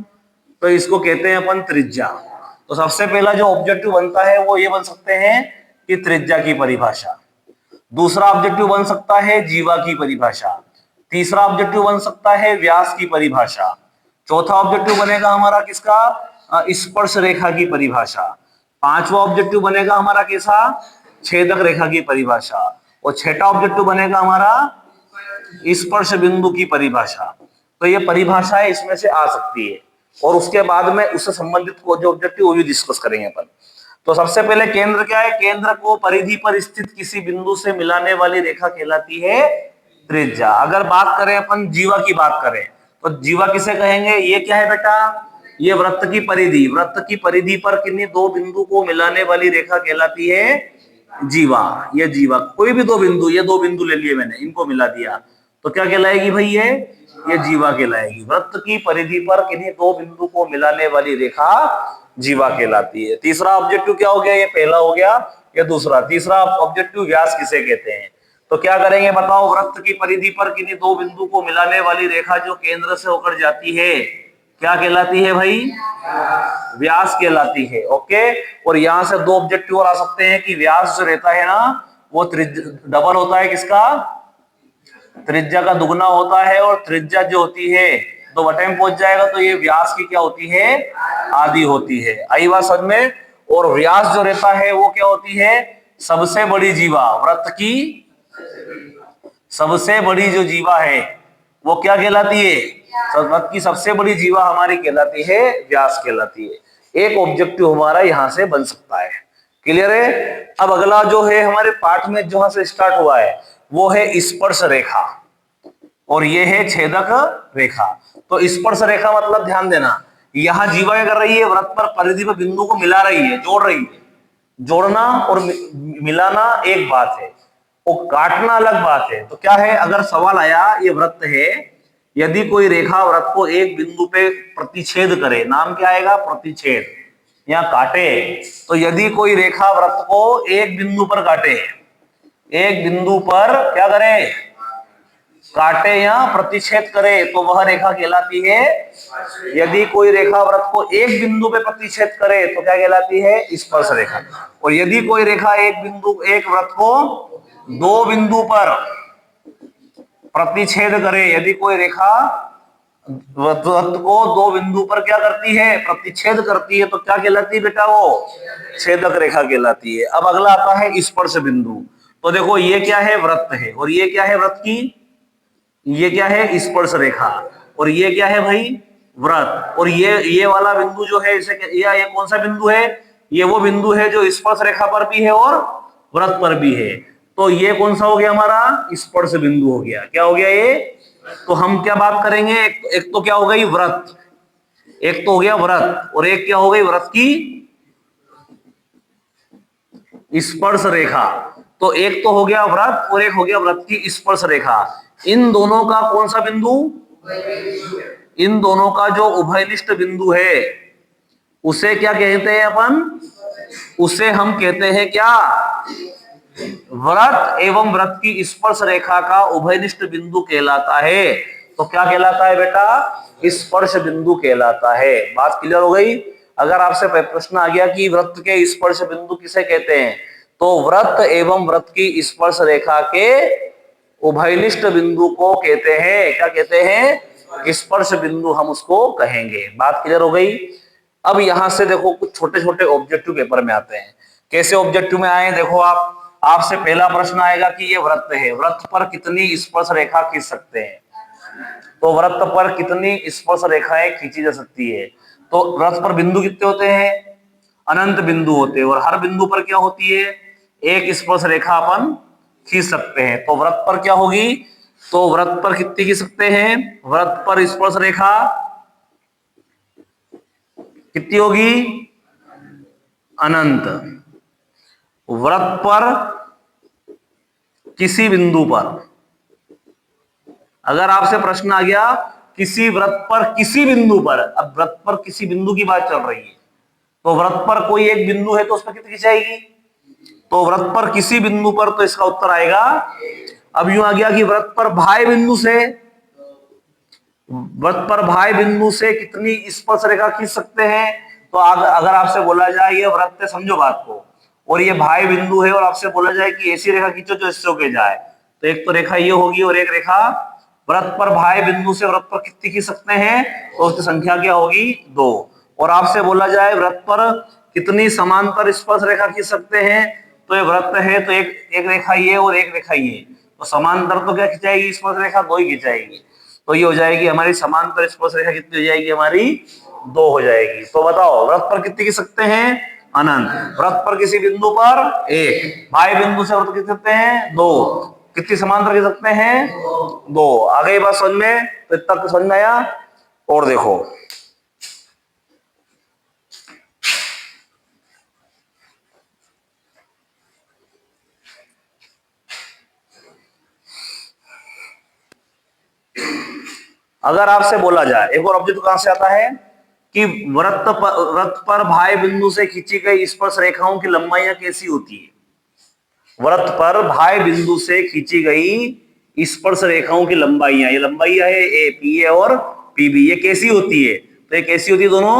तो इसको कहते हैं अपन त्रिज्या। तो सबसे पहला जो ऑब्जेक्टिव बनता है वो ये बन सकते हैं कि त्रिज्या की परिभाषा। दूसरा ऑब्जेक्टिव बन सकता है जीवा की परिभाषा। तीसरा ऑब्जेक्टिव बन सकता है व्यास की परिभाषा। चौथा ऑब्जेक्टिव बनेगा हमारा किसका? स्पर्श रेखा की परिभाषा। पांचवा ऑब्जेक्टिव बनेगा हमारा कैसा? छेदक रेखा की परिभाषा। और छठा ऑब्जेक्टिव बनेगा हमारा स्पर्श बिंदु की परिभाषा। तो ये परिभाषाएं इसमें से आ सकती है और उसके बाद में उससे संबंधित जो ऑब्जेक्टिव वो भी डिस्कस करेंगे अपन। तो सबसे पहले केंद्र क्या है? केंद्र को परिधि पर स्थित किसी बिंदु से मिलाने वाली रेखा कहलाती है त्रिज्या। अगर बात करें अपन जीवा की बात करें तो जीवा किसे कहेंगे? ये क्या है बेटा? ये वृत्त की परिधि। वृत्त की परिधि पर किन्हीं 2 बिंदु को मिलाने वाली रेखा कहलाती है जीवा। ये जीवा, कोई भी 2 बिंदु, ये 2 बिंदु ले लिए मैंने, इनको मिला दिया तो क्या कहलाएगी भाई? ये जीवा कहलाएगी। वृत्त की परिधि पर किन्हीं 2 बिंदु को मिलाने वाली रेखा जीवा कहलाती है। तीसरा ऑब्जेक्टिव क्या हो गया? ये पहला हो गया, ये दूसरा। तीसरा ऑब्जेक्टिव व्यास किसे कहते हैं? तो क्या करेंगे बताओ? वृत्त की परिधि पर किन्हीं 2 बिंदु को मिलाने वाली रेखा जो केंद्र से होकर जाती है क्या कहलाती है भाई? व्यास कहलाती है। ओके, और यहां से 2 ऑब्जेक्टिव और आ सकते हैं कि व्यास जो रहता है ना वो डबल होता है किसका? त्रिज्या का दुगना होता है, और त्रिज्या जो होती है तो वटे में पहुंच जाएगा, तो ये व्यास की क्या होती है? आधी होती है। आई बात समझ में? और व्यास जो रहता है वो क्या होती है? सबसे बड़ी जीवा। वृत्त की सबसे बड़ी जो जीवा है वो क्या कहलाती है? वृत्त की सबसे बड़ी जीवा हमारी कहलाती है व्यास कहलाती है। एक ऑब्जेक्टिव हमारा यहां से बन सकता है। क्लियर है। अब अगला जो है हमारे पाठ में जहां से स्टार्ट हुआ है वो है स्पर्श रेखा और ये है छेदक रेखा। तो स्पर्श रेखा मतलब ध्यान देना, यहां जीवा क्या कर रही है, वृत्त पर परिधि पर बिंदु को मिला रही है, जोड़ रही है। जोड़ना और मिलाना एक बात है, वो काटना अलग बात है। तो क्या है, अगर सवाल आया ये वृत्त है, यदि कोई रेखा वृत्त को एक बिंदु पे प्रतिच्छेद करे, नाम क्या आएगा, प्रतिच्छेद, या काटे। तो यदि कोई रेखा वृत्त को एक बिंदु पर काटे, एक बिंदु पर क्या करे, काटे या प्रतिच्छेद करे, तो वह रेखा कहलाती है। यदि कोई रेखा वृत्त को एक बिंदु पे प्रतिच्छेद करे तो क्या कहलाती है, स्पर्श रेखा। और यदि कोई रेखा एक वृत्त को दो बिंदु पर प्रतिच्छेद करे, यदि कोई रेखा वृत्त को दो बिंदु पर क्या करती है, प्रतिच्छेद करती है, तो क्या कहलाती है बेटा, वो छेदक रेखा कहलाती है। अब अगला आता है स्पर्श बिंदु। तो देखो ये क्या है, वृत्त है, और ये क्या है, वृत्त की ये क्या है, स्पर्श रेखा, और ये क्या है भाई, वृत्त। और ये वाला बिंदु जो है इसे ये कौन सा बिंदु है, ये वो बिंदु है जो स्पर्श रेखा पर भी है और वृत्त पर भी है। तो ये कौन सा हो गया हमारा, स्पर्श बिंदु हो गया। क्या हो गया ये, तो हम क्या बात करेंगे, एक तो क्या हो गई वृत्त, एक तो हो गया वृत्त, और एक क्या हो गई, वृत्त की स्पर्श रेखा। तो एक तो हो गया वृत्त और एक हो गया वृत्त की स्पर्श रेखा। इन दोनों का कौन सा बिंदु, इन दोनों का जो उभयनिष्ठ बिंदु है उसे क्या कहते हैं अपन, उसे हम कहते हैं क्या, वृत्त एवं वृत्त की स्पर्श रेखा का उभयनिष्ठ बिंदु कहलाता है। तो क्या कहलाता है बेटा, स्पर्श बिंदु कहलाता है। बात क्लियर हो गई। अगर आपसे प्रश्न आ गया कि वृत्त के स्पर्श बिंदु किसे कहते हैं, तो वृत्त एवं वृत्त की स्पर्श रेखा के उभयनिष्ठ बिंदु को कहते हैं, क्या कहते हैं, स्पर्श बिंदु, हम उसको कहेंगे। बात क्लियर हो गई। अब यहां से देखो कुछ छोटे छोटे ऑब्जेक्टिव पेपर में आते हैं। कैसे ऑब्जेक्टिव में आए, देखो आपसे पहला प्रश्न आएगा कि ये वृत्त है, वृत्त पर कितनी स्पर्श रेखा खींच सकते हैं। तो वृत्त पर कितनी स्पर्श रेखाएं खींची जा सकती है, तो वृत्त पर बिंदु कितने होते हैं, अनंत बिंदु होते हैं, और हर बिंदु पर क्या होती है, एक स्पर्श रेखा अपन खींच सकते हैं। तो वृत्त पर क्या होगी, तो वृत्त पर कितनी खींच सकते हैं, वृत्त पर स्पर्श रेखा कितनी होगी, अनंत। वृत्त पर किसी बिंदु पर, अगर आपसे प्रश्न आ गया किसी वृत्त पर किसी बिंदु पर, अब वृत्त पर किसी बिंदु की बात चल रही है, तो वृत्त पर कोई एक बिंदु है तो उस पर कितनी खिंचाएगी, तो वृत्त पर किसी बिंदु पर, तो इसका उत्तर आएगा। अब यूं आ गया कि वृत्त पर बाह्य बिंदु से, वृत्त पर बाह्य बिंदु से कितनी स्पर्श रेखा खींच सकते हैं। तो अगर आपसे बोला जाए ये वृत्त है, समझो बात को, और ये बाह्य बिंदु है, और आपसे बोला जाए कि ऐसी रेखा खींचो जो इससे होके जाए, तो एक तो रेखा ये होगी और एक रेखा, वृत्त पर बाह्य बिंदु से वृत्त पर कितनी खींच सकते हैं, तो उसकी संख्या क्या होगी, 2। और आपसे बोला जाए वृत्त पर कितनी समांतर स्पर्श रेखा खींच सकते हैं, तो ये वृत्त है तो एक रेखा ये और एक रेखा ये, तो समांतर तो क्या खिंचाएगी स्पर्श रेखा, 2 ही खिंचाएगी। तो ये हो जाएगी हमारी समांतर स्पर्श रेखा, कितनी हो जाएगी हमारी, 2 हो जाएगी। तो बताओ वृत्त पर कितनी खींच सकते हैं, अनंत। वृत्त पर किसी बिंदु पर 1, बाह्य बिंदु से वृत्त खींच सकते हैं 2, कितनी समांतर खींच सकते हैं, 2। आ गई बात समझ में, तो इतना तक समझ में आया। और देखो अगर आपसे बोला जाए, एक और ऑब्जेक्ट कहां से आता है कि वृत्त पर बाह्य बिंदु से खींची गई स्पर्श रेखाओं की लंबाइयां कैसी होती है। वृत्त पर बाह्य बिंदु से खींची गई स्पर्श रेखाओं की लंबाइयां, ये लंबाइयां है ए, पी ए और पी बी, ये कैसी होती है, तो ये कैसी होती है, दोनों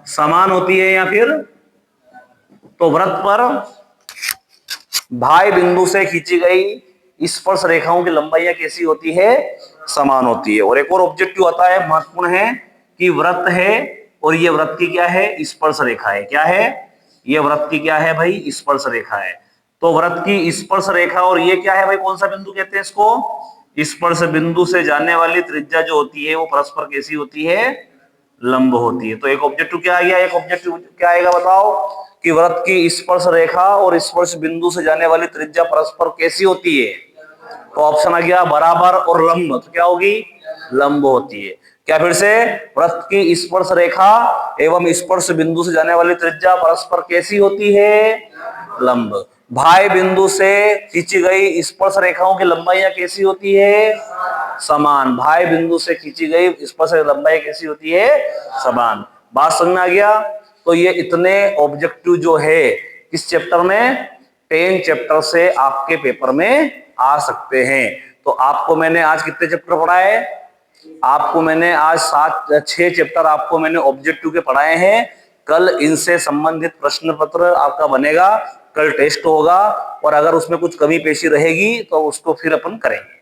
समान होती है या फिर, तो वृत्त पर बाह्य बिंदु से खींची गई स्पर्श रेखाओं की लंबाइयां कैसी होती है, समान होती है। और एक और ऑब्जेक्टिव आता है, महत्वपूर्ण है, कि वृत्त है और ये वृत्त की क्या है, स्पर्श रेखा है। क्या है, ये वृत्त की क्या है भाई, स्पर्श रेखा है। तो वृत्त की स्पर्श रेखा, और ये क्या है भाई, कौन सा बिंदु कहते हैं इसको, स्पर्श बिंदु से जाने वाली त्रिज्या जो होती है वो परस्पर कैसी होती है, लंब होती है। तो एक ऑब्जेक्टिव क्या आ गया, एक ऑब्जेक्टिव क्या आएगा बताओ, कि वृत्त की स्पर्श रेखा और स्पर्श बिंदु से जाने वाली त्रिज्या परस्पर कैसी होती है। तो ऑप्शन आ गया बराबर और लंब, तो क्या होगी, लंब होती है। क्या फिर से, वृत्त की स्पर्श रेखा एवं स्पर्श बिंदु से जाने वाली त्रिज्या परस्पर कैसी होती है, लंब। भाई बिंदु से खींची गई स्पर्श रेखाओं की लंबाइयां कैसी होती है, समान। भाई बिंदु से खींची गई स्पर्श लंबाई कैसी होती है, समान। बात समझ में आ गया। तो ये इतने ऑब्जेक्टिव जो है किस चैप्टर में, 10 चैप्टर से आपके पेपर में आ सकते हैं। तो आपको मैंने आज कितने चैप्टर पढ़ाए, आपको मैंने आज 6 चैप्टर आपको मैंने ऑब्जेक्टिव के पढ़ाए हैं। कल इनसे संबंधित प्रश्न पत्र आपका बनेगा, कल टेस्ट होगा, और अगर उसमें कुछ कमी पेशी रहेगी तो उसको फिर अपन करेंगे।